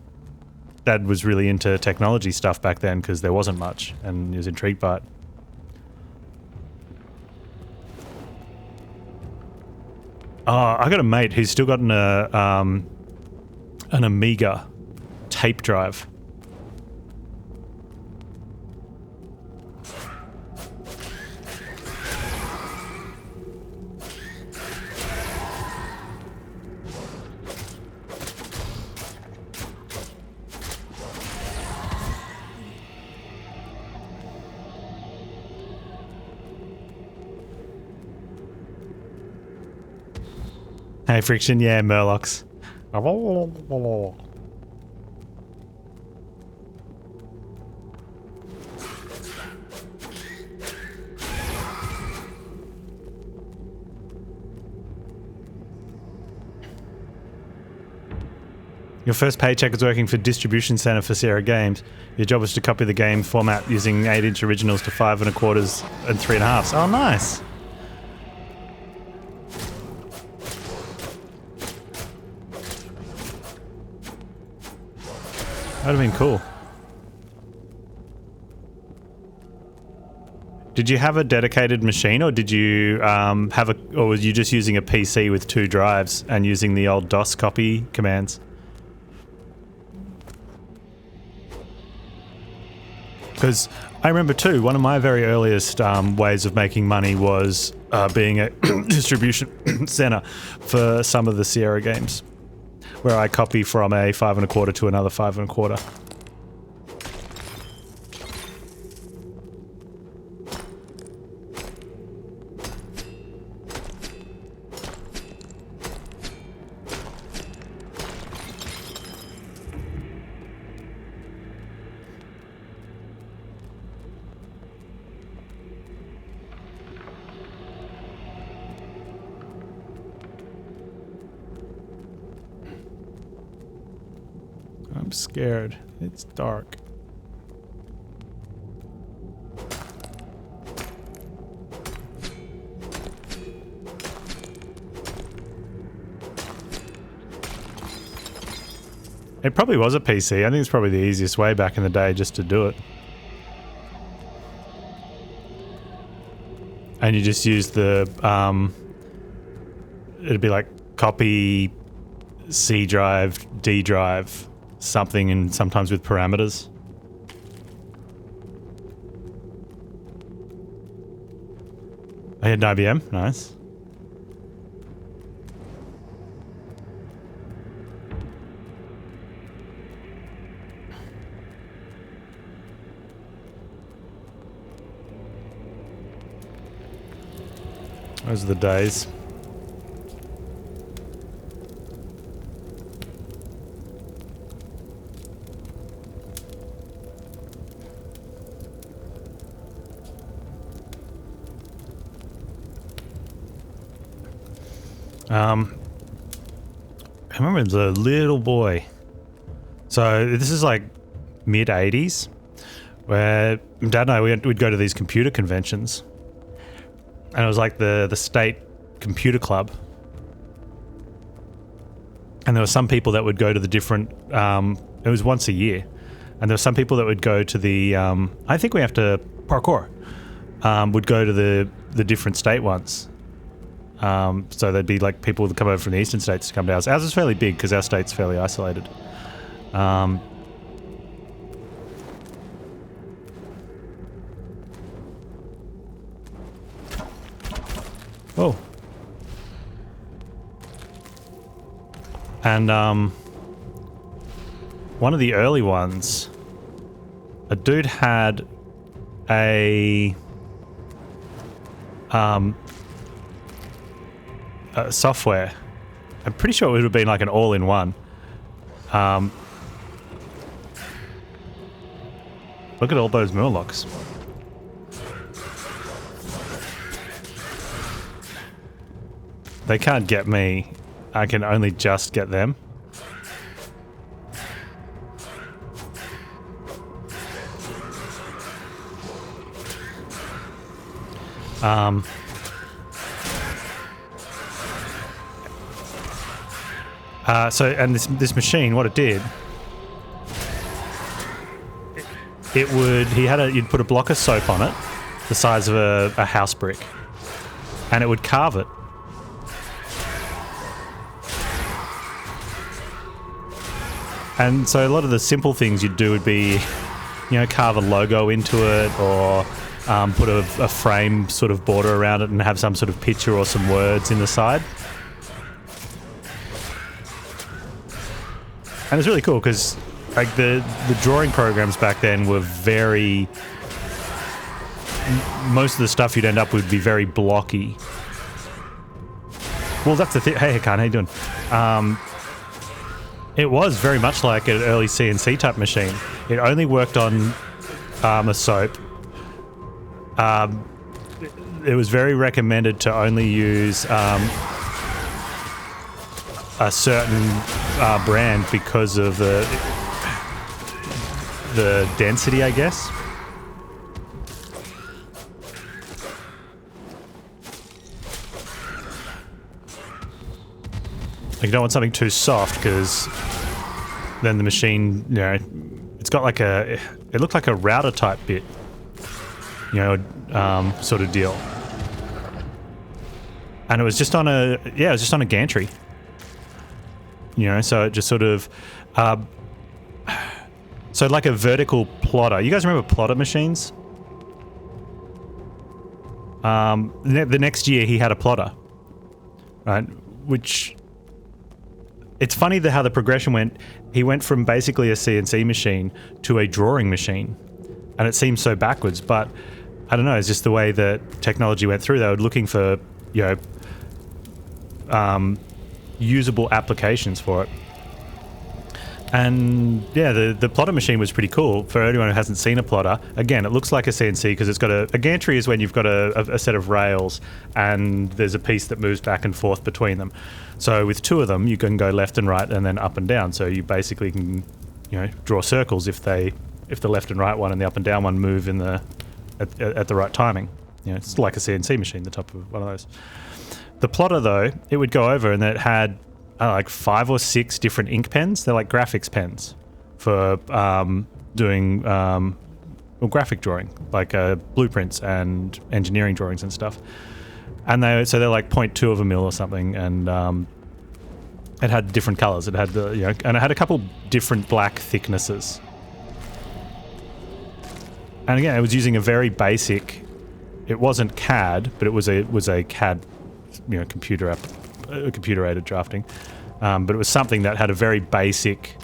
Dad was really into technology stuff back then because there wasn't much, and he was intrigued by it. Oh, I got a mate who's still got an Amiga tape drive. Hey, Friction, yeah, Murlocs. Your first paycheck is working for distribution center for Sierra Games. Your job is to copy the game format using 8-inch originals to 5 1/4 and 3 1/2. Oh, nice. That would have been cool. Did you have a dedicated machine, or did you or was you just using a PC with 2 drives and using the old DOS copy commands? Because I remember too, one of my very earliest ways of making money was being a distribution center for some of the Sierra games, where I copy from a 5 1/4 to another 5 1/4. I'm scared. It's dark. It probably was a PC. I think it's probably the easiest way back in the day just to do it. And you just use the, it'd be like copy C drive, D drive, something, and sometimes with parameters. I had an IBM, nice. Those are the days. I remember as a little boy. So this is like mid 80s, where Dad and I we'd go to these computer conventions, and it was like the state computer club, and there were some people that would go to the different. It was once a year, and there were some people that would go to the. I think we have to parkour. Would go to the different state ones. So there'd be like people that come over from the eastern states to come to ours. Ours is fairly big because our state's fairly isolated. Oh. And one of the early ones, a dude had a software. I'm pretty sure it would have been like an all-in-one. Look at all those Murlocs. They can't get me. I can only just get them. And this machine, what it did, you'd put a block of soap on it, the size of a house brick, and it would carve it. And so a lot of the simple things you'd do would be, carve a logo into it, or put a frame sort of border around it and have some sort of picture or some words in the side. And it's really cool because like the drawing programs back then were very... Most of the stuff you'd end up with would be very blocky. Well, that's the thing. Hey, Hakan, how you doing? It was very much like an early CNC type machine. It only worked on a soap. It was very recommended to only use a certain brand because of the density, I guess. You don't want something too soft because then the machine, it's got like it looked like a router type bit, sort of deal. And it was just on a gantry. So it just sort of, so like a vertical plotter. You guys remember plotter machines? The next year he had a plotter, right? Which, it's funny how the progression went. He went from basically a CNC machine to a drawing machine. And it seems so backwards, but I don't know, it's just the way that technology went through. They were looking for, usable applications for it. And yeah, the plotter machine was pretty cool. For anyone who hasn't seen a plotter, again, it looks like a CNC because it's got a gantry is when you've got a set of rails and there's a piece that moves back and forth between them. So with two of them, you can go left and right and then up and down. So you basically can, draw circles if the left and right one and the up and down one move in at the right timing. It's like a CNC machine, the top of one of those. The plotter, though, it would go over and it had like 5 or 6 different ink pens. They're like graphics pens for doing graphic drawing, like blueprints and engineering drawings and stuff. And they're like 0.2 of a mil or something, and it had different colors. It had and it had a couple different black thicknesses. And again, it was using a very basic. It wasn't CAD, but it was a CAD, computer-aided drafting. But it was something that had a very basic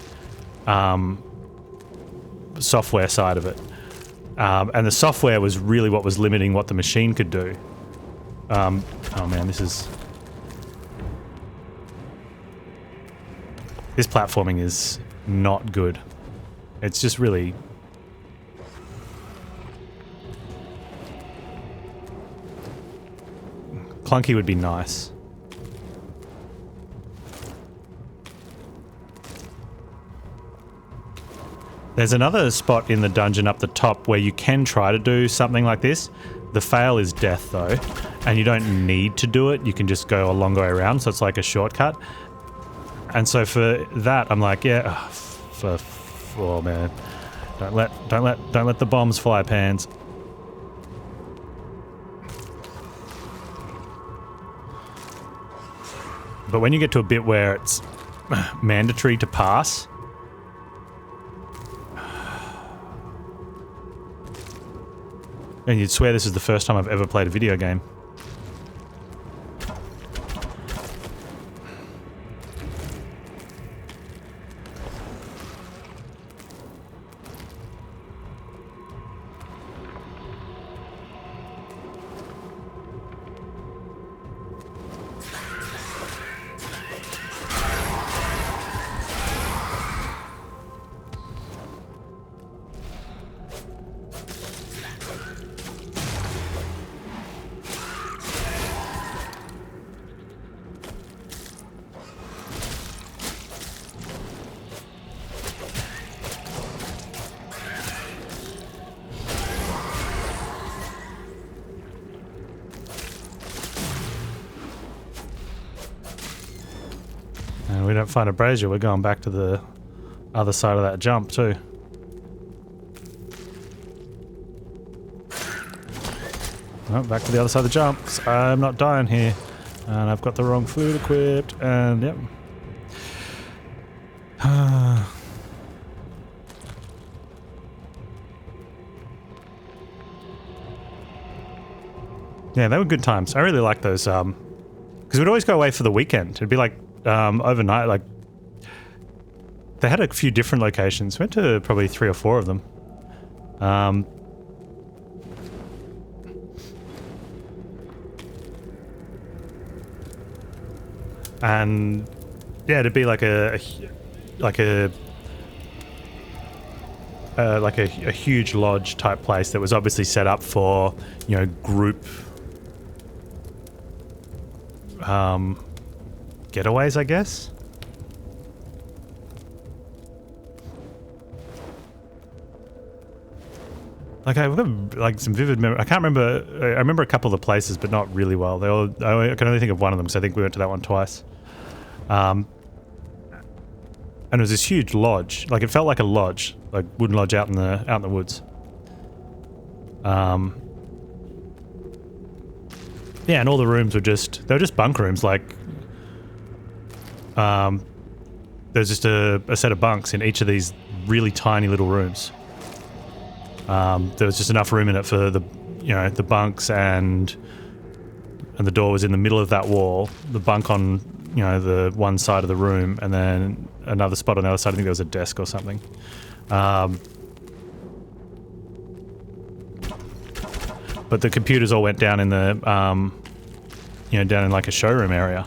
software side of it. And the software was really what was limiting what the machine could do. Oh man, this platforming is not good. It's just really... Clunky would be nice. There's another spot in the dungeon up the top where you can try to do something like this. The fail is death though, and you don't need to do it. You can just go a long way around, so it's like a shortcut. And so for that, I'm like, yeah, oh man, don't let the bombs fly, Panz. But when you get to a bit where it's mandatory to pass, and you'd swear this is the first time I've ever played a video game. And we don't find a brazier, we're going back to the other side of that jump too. Oh, back to the other side of the jump, 'cause I'm not dying here. And I've got the wrong food equipped, and yep. Yeah, they were good times. I really like those, because we'd always go away for the weekend. It'd be like, overnight, like, they had a few different locations. Went to probably 3 or 4 of them. And yeah, it'd be like a huge lodge type place that was obviously set up for, you know, group getaways, I guess. Like I've got like some vivid memory. I can't remember. I remember a couple of the places, but not really well. They all. I can only think of one of them because I think we went to that one twice. And it was this huge lodge. Like it felt like a lodge, like wooden lodge out in the woods. Yeah, and all the rooms were just bunk rooms. Like, there's just a set of bunks in each of these really tiny little rooms. There was just enough room in it for the bunks, and the door was in the middle of that wall. The bunk on, you know, the one side of the room, and then another spot on the other side. I think there was a desk or something. But the computers all went down in the, down in like a showroom area.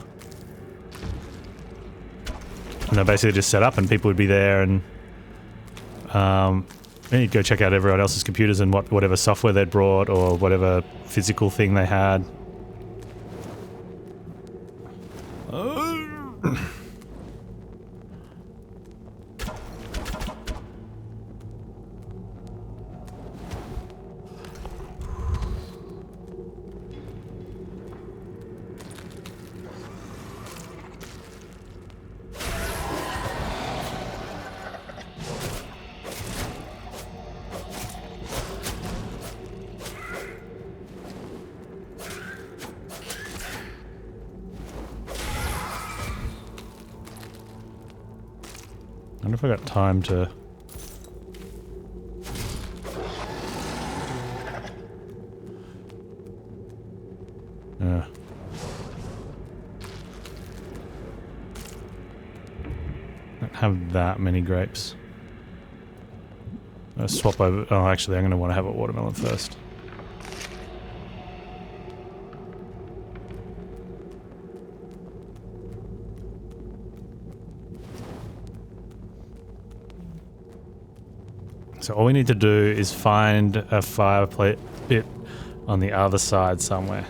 And they basically just set up and people would be there, and then you'd go check out everyone else's computers and whatever software they'd brought or whatever physical thing they had. I wonder if I got time to... don't have that many grapes. I'll swap over... Oh, actually, I'm going to want to have a watermelon first. So all we need to do is find a fire pit on the other side somewhere.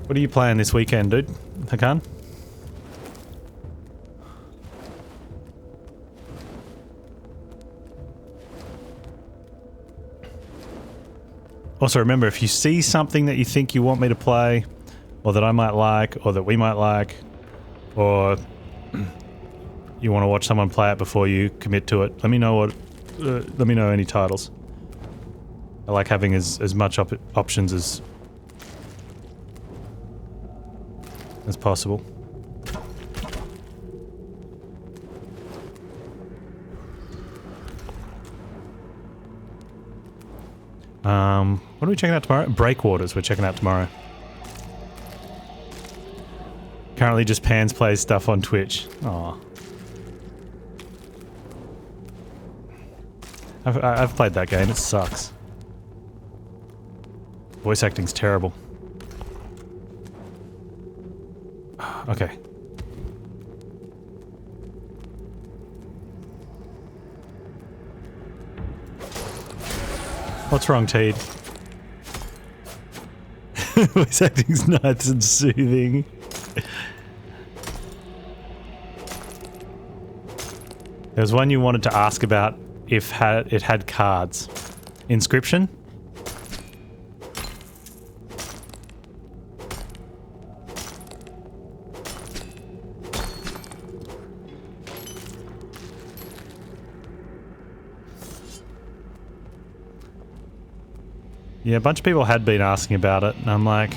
What are you playing this weekend, dude? Hakan? Also remember, if you see something that you think you want me to play, or that I might like, or that we might like, or you want to watch someone play it before you commit to it, let me know let me know any titles. I like having as much options as possible. What are we checking out tomorrow? Breakwaters we're checking out tomorrow. Currently just Panz plays stuff on Twitch. Aw. I've played that game, it sucks. Voice acting's terrible. Okay. What's wrong, Teed? Voice acting's nice and soothing. There's one you wanted to ask about if it had cards. Inscription? Yeah, a bunch of people had been asking about it, and I'm like,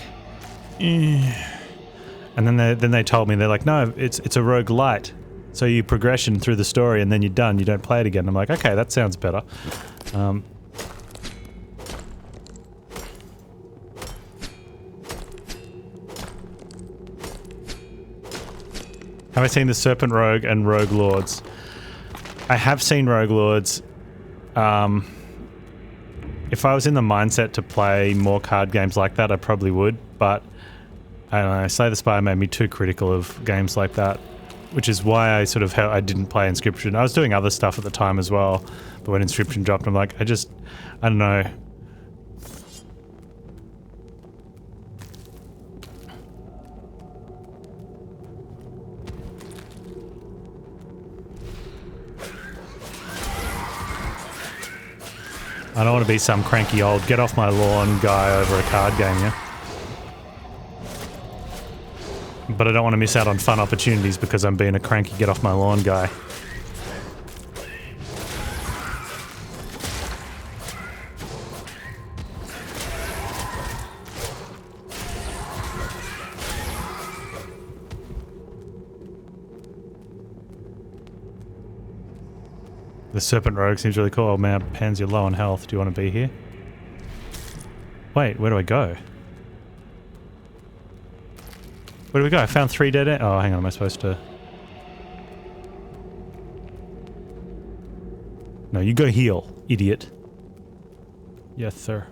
eh. And then they told me, they're like, no, it's a roguelite. So you progression through the story and then you're done, you don't play it again. I'm like, okay, that sounds better. Have I seen the Serpent Rogue and Rogue Lords? I have seen Rogue Lords. If I was in the mindset to play more card games like that, I probably would, but I don't know, Slay the Spire made me too critical of games like that, which is why I I didn't play Inscription. I was doing other stuff at the time as well, but when Inscription dropped, I'm like, I don't know. I don't want to be some cranky old get off my lawn guy over a card game, yeah? But I don't want to miss out on fun opportunities because I'm being a cranky get off my lawn guy. The Serpent Rogue seems really cool. Oh man, Panz, you're low on health. Do you want to be here? Wait, where do I go? Where do we go? I found 3 dead end. Oh, hang on, am I supposed to... No, you go heal, idiot. Yes, sir.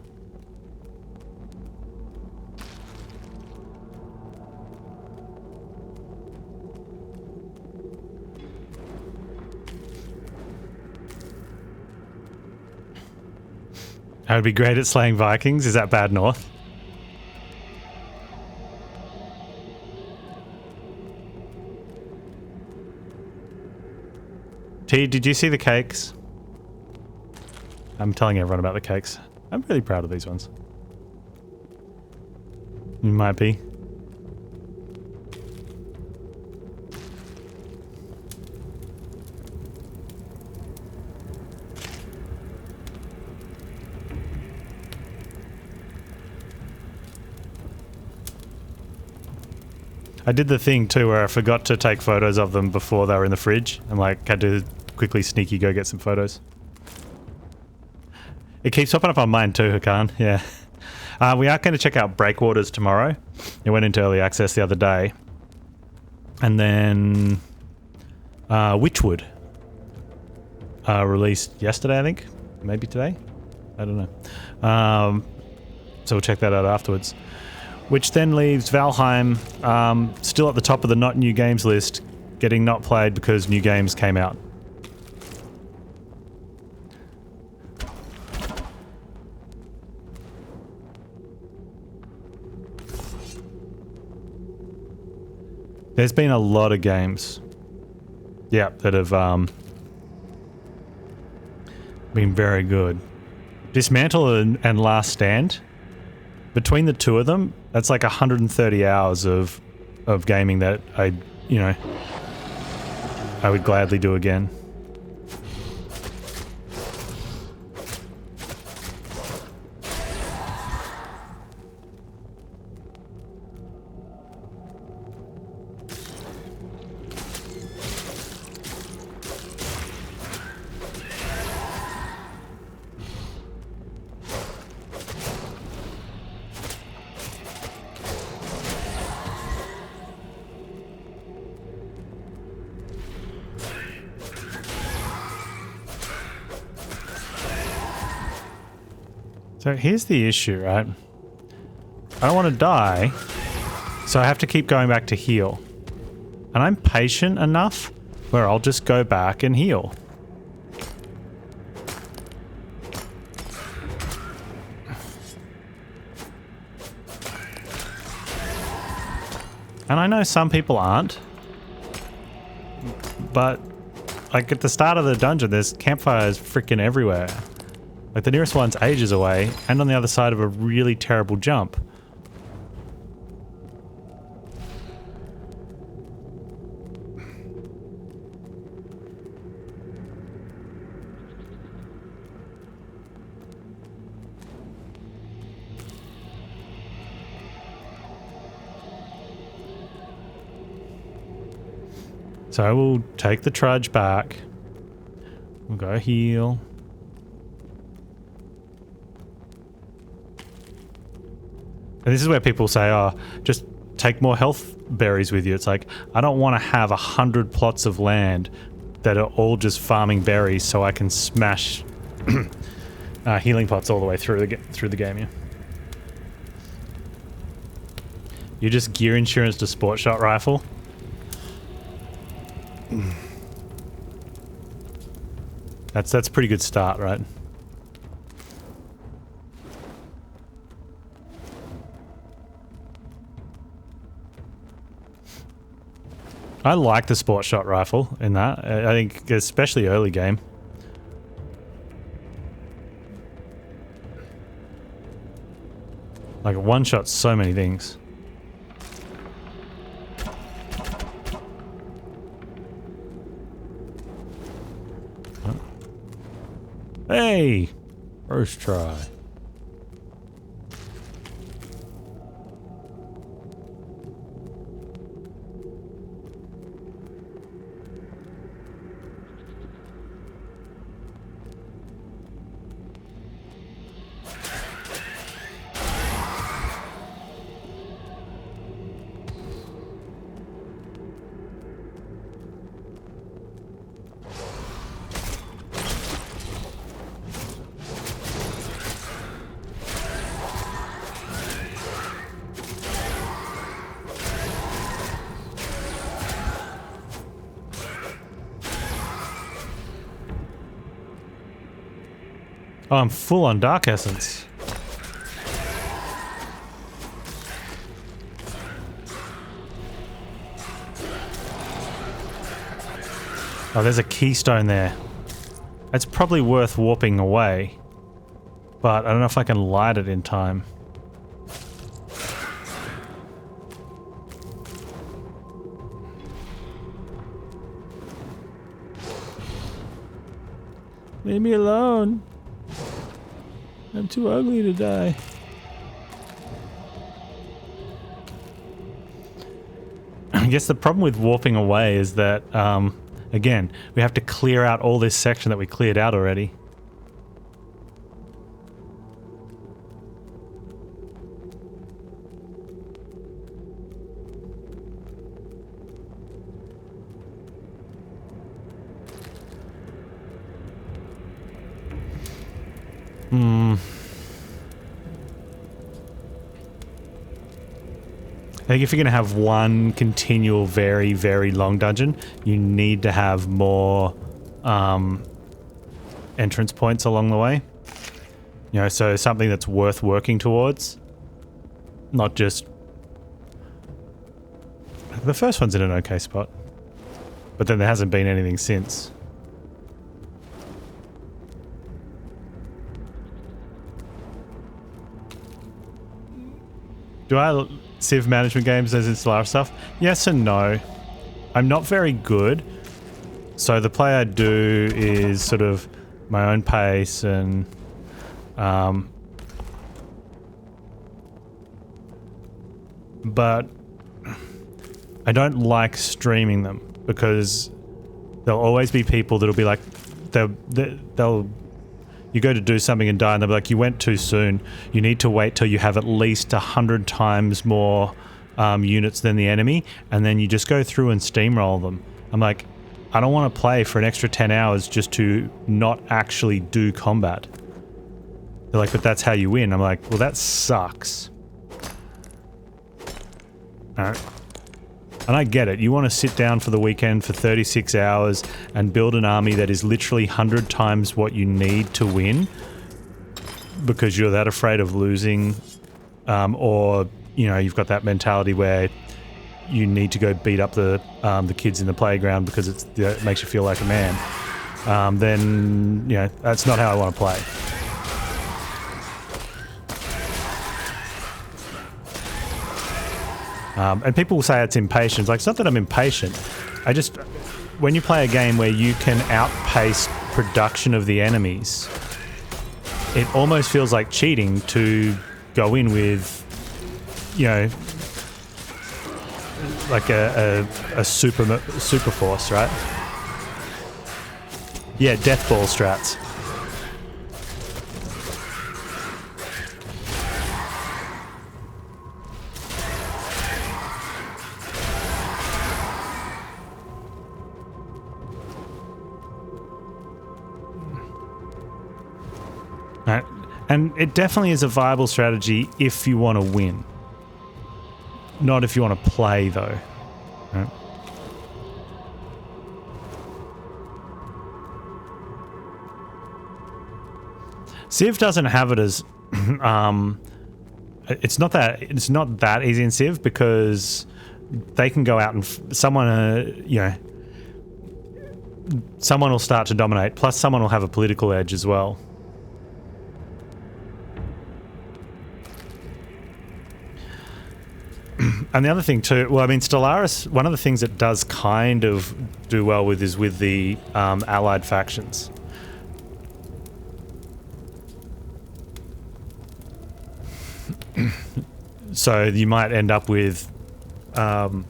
I would be great at slaying Vikings. Is that bad north? T, did you see the cakes? I'm telling everyone about the cakes. I'm really proud of these ones. You might be. I did the thing too where I forgot to take photos of them before they were in the fridge and like had to quickly sneaky go get some photos. It keeps popping up on mine too, Hakan. Yeah. We are going to check out Breakwaters tomorrow. It went into early access the other day. And then Witchwood released yesterday, I think. Maybe today? I don't know. So we'll check that out afterwards. Which then leaves Valheim still at the top of the not new games list, getting not played because new games came out. There's been a lot of games, yeah, that have been very good. Dismantle and Last Stand. Between the two of them, that's like 130 hours of gaming that I would gladly do again. So here's the issue, right? I don't want to die, so I have to keep going back to heal. And I'm patient enough where I'll just go back and heal. And I know some people aren't, but Like at the start of the dungeon, there's campfires freaking everywhere. Like the nearest one's ages away and on the other side of a really terrible jump. So we'll take the trudge back. We'll go heal. And this is where people say, oh, just take more health berries with you. It's like, I don't want to have 100 plots of land that are all just farming berries so I can smash healing pots all the way through the game, yeah. You just gear insurance to sport shot rifle. That's a pretty good start, right? I like the sport shot rifle in that. I think especially early game. Like one shot so many things. Hey! First try. Oh, I'm full on Dark Essence. Oh, there's a keystone there. It's probably worth warping away, but I don't know if I can light it in time. Leave me alone. I'm too ugly to die. I guess the problem with warping away is that, again, we have to clear out all this section that we cleared out already. I think if you're going to have one continual very, very long dungeon, you need to have more entrance points along the way. You know, so something that's worth working towards. Not just... The first one's in an okay spot. But then there hasn't been anything since. Do I Civ management games as in Stellaris stuff? Yes and no. I'm not very good. So the play I do is sort of my own pace and but I don't like streaming them because there'll always be people that'll be like they'll you go to do something and die and they'll be like, you went too soon. You need to wait till you have at least 100 times more units than the enemy, and then you just go through and steamroll them. I'm like, I don't want to play for an extra 10 hours just to not actually do combat. They're like, but that's how you win. I'm like, well, that sucks. Alright. And I get it. You want to sit down for the weekend for 36 hours and build an army that is literally 100 times what you need to win because you're that afraid of losing, or, you know, you've got that mentality where you need to go beat up the kids in the playground because it makes you feel like a man, then that's not how I want to play. And people will say it's impatience. Like, it's not that I'm impatient. When you play a game where you can outpace production of the enemies, it almost feels like cheating to go in with, like a super force, right? Yeah, death ball strats. Right. And it definitely is a viable strategy if you want to win. Not if you want to play, though. Right. Civ doesn't have it as it's not that easy in Civ because they can go out and someone will start to dominate, plus someone will have a political edge as well. And the other thing too, well, I mean, Stellaris, one of the things it does kind of do well with is with the allied factions. So you might end up with, two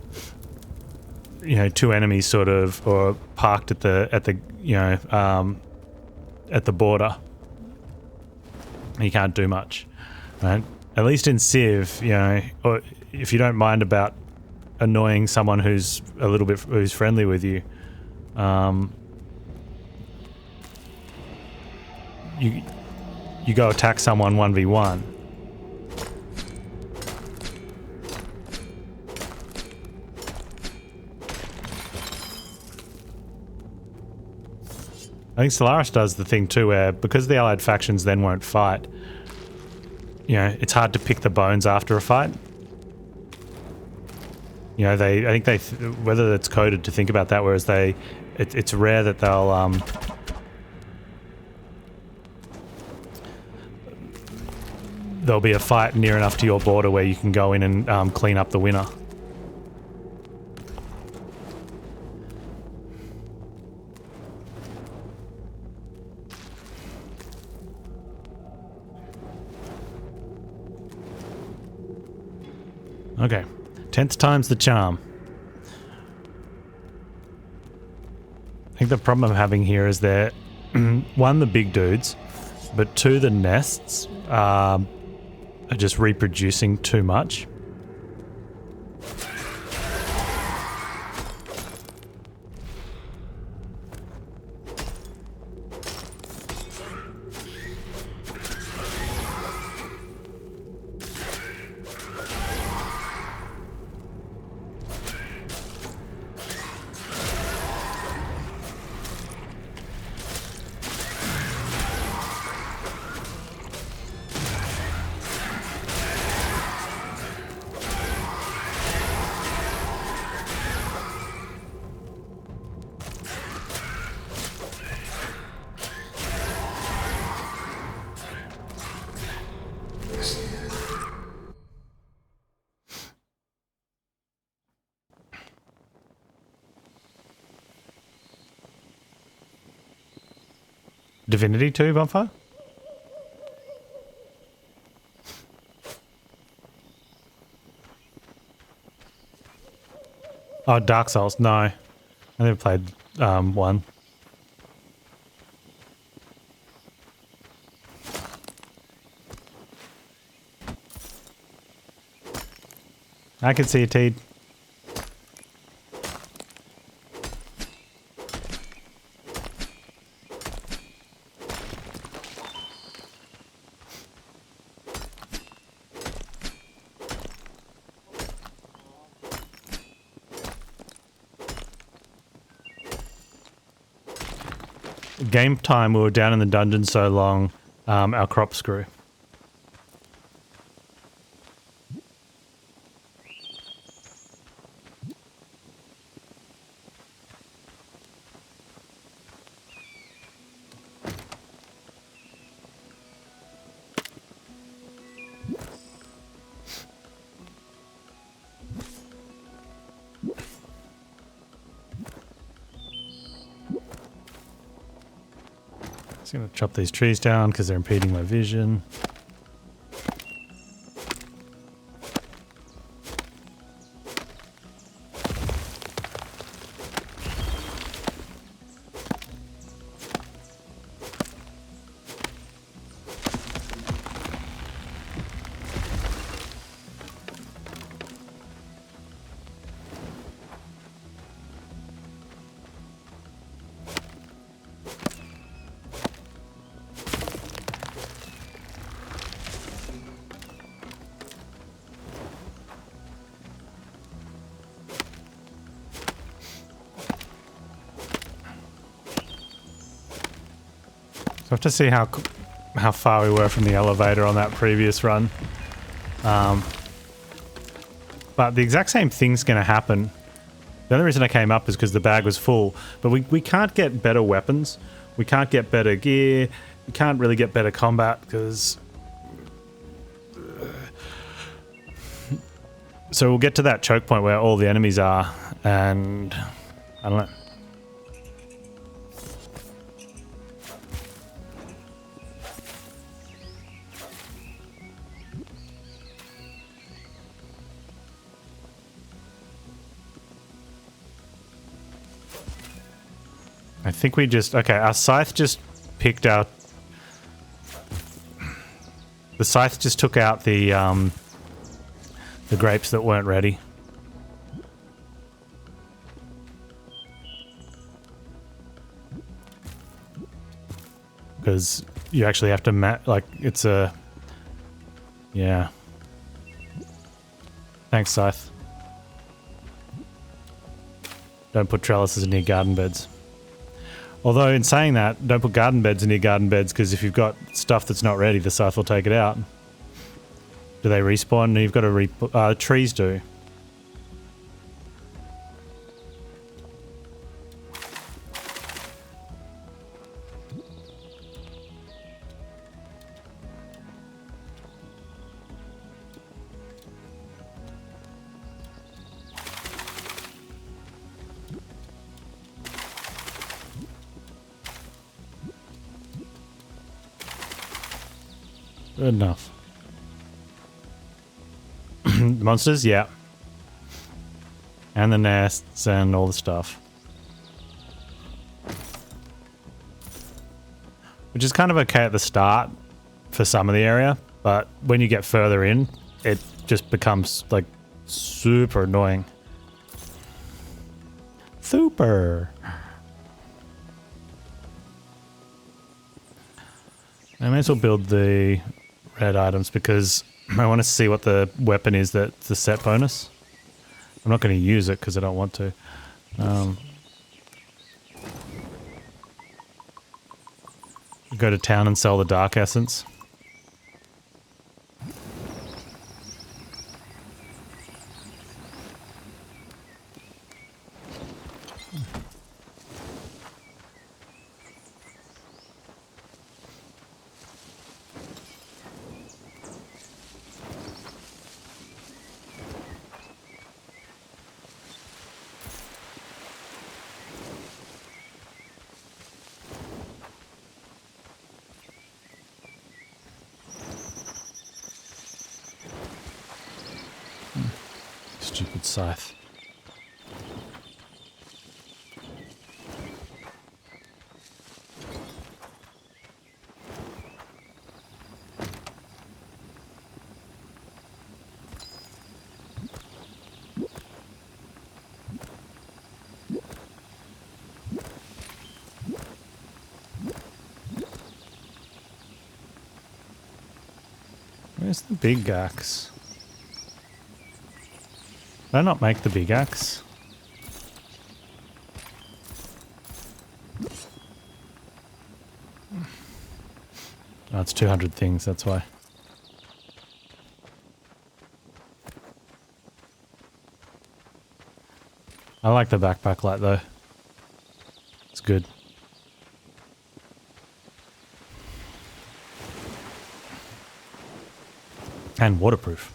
enemies sort of, or parked at the border. You can't do much, right? At least in Civ, or if you don't mind about annoying someone who's who's friendly with you, you go attack someone 1v1. I think Stellaris does the thing too where, because the allied factions then won't fight, it's hard to pick the bones after a fight. I think whether it's coded to think about that, whereas it's rare that there'll be a fight near enough to your border where you can go in and clean up the winner. Okay, 10th time's the charm. I think the problem I'm having here is that one, the big dudes, but two, the nests are just reproducing too much. Divinity 2 bonfire? Oh, Dark Souls. No. I never played 1. I can see it, Teed. Game time, we were down in the dungeon so long, our crops grew. Just gonna chop these trees down because they're impeding my vision. So I have to see how far we were from the elevator on that previous run. But the exact same thing's going to happen. The only reason I came up is because the bag was full. But we can't get better weapons. We can't get better gear. We can't really get better combat because... So we'll get to that choke point where all the enemies are. And... I don't know. I think we just... Okay, our scythe just picked out... The scythe just took out the grapes that weren't ready. Because you actually have to like, it's a... Yeah. Thanks, scythe. Don't put trellises near garden beds. Although, in saying that, don't put garden beds near garden beds, because if you've got stuff that's not ready, the scythe will take it out. Do they respawn? No, you've got to trees do. Good enough. Monsters, yeah. And the nests and all the stuff. Which is kind of okay at the start for some of the area, but when you get further in, it just becomes like super annoying. Super. I may as well build the red items because I want to see what the weapon is that's the set bonus. I'm not going to use it because I don't want to. Go to town and sell the dark essence. Stupid scythe. Where's the big axe? Did I not make the big axe? Oh, it's 200 things, that's why. I like the backpack light though. It's good. And waterproof.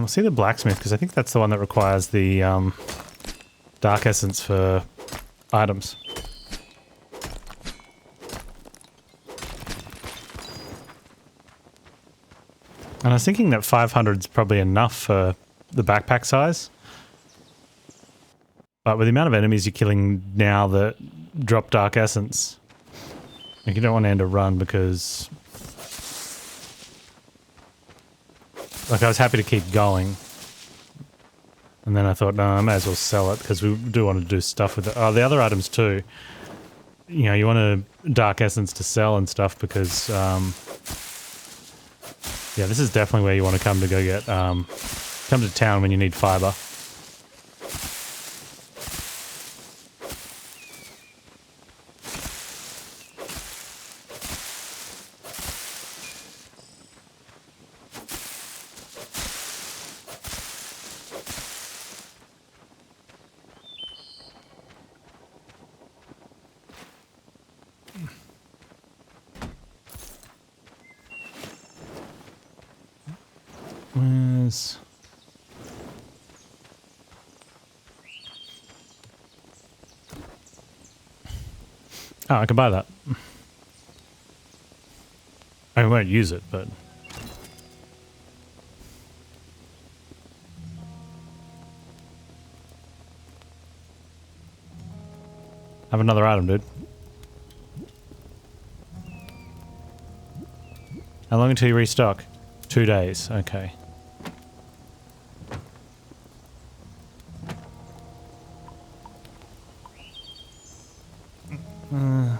See the blacksmith, because I think that's the one that requires the dark essence for items. And I was thinking that 500 is probably enough for the backpack size. But with the amount of enemies you're killing now that drop dark essence, like you don't want to end a run because... Like I was happy to keep going. And then I thought, no, I may as well sell it because we do want to do stuff with it. Oh, the other items too. You know, you want a dark essence to sell and stuff because... yeah, this is definitely where you want to come to go get... come to town when you need fiber. Where's... Oh, I can buy that. I won't use it, but... Have another item, dude. How long until you restock? 2 days, okay.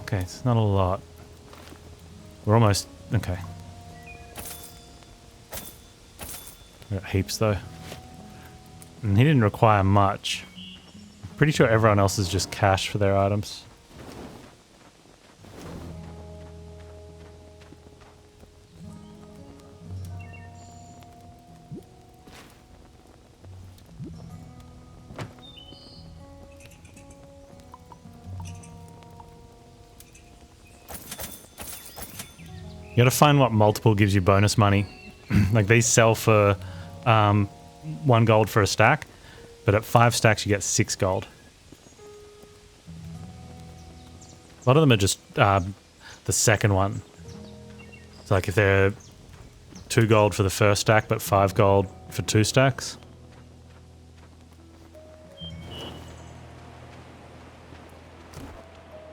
Okay, it's not a lot. We're almost... okay. We got heaps though. And he didn't require much. I'm pretty sure everyone else is just cash for their items. You gotta find what multiple gives you bonus money. Like these sell for 1 gold for a stack, but at 5 stacks you get 6 gold. A lot of them are just the second one. So like if they're 2 gold for the first stack, but 5 gold for 2 stacks.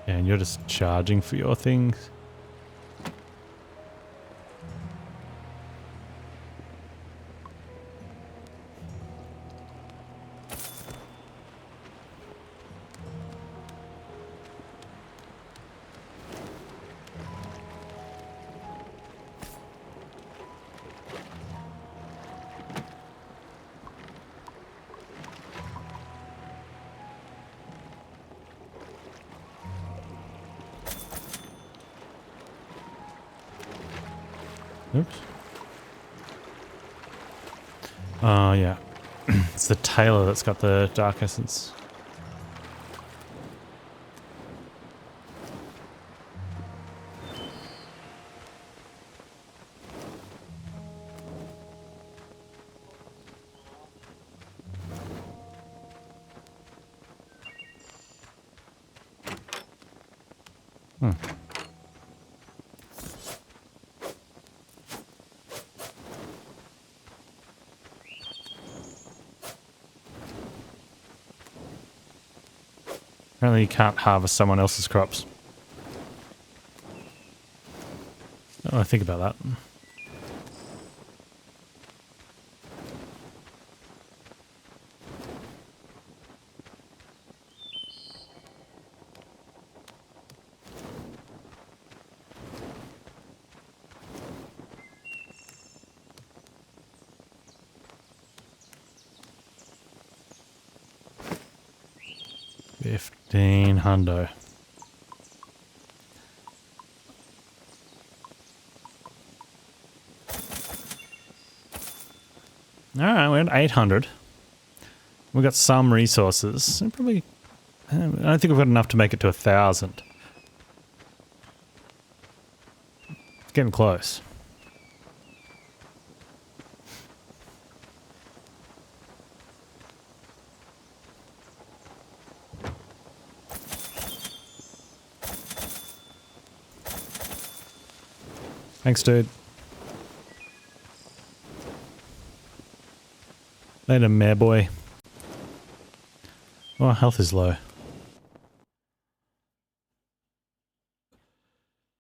Yeah, and you're just charging for your things. Oops. Oh, yeah. It's the tailor that's got the dark essence. Hmm. Apparently you can't harvest someone else's crops. Oh, I think about that. $1,500. Alright, we're at 800. We've got some resources. Probably, I don't think we've got enough to make it to 1,000. It's getting close. Thanks, dude. Later, mare boy. Oh, health is low.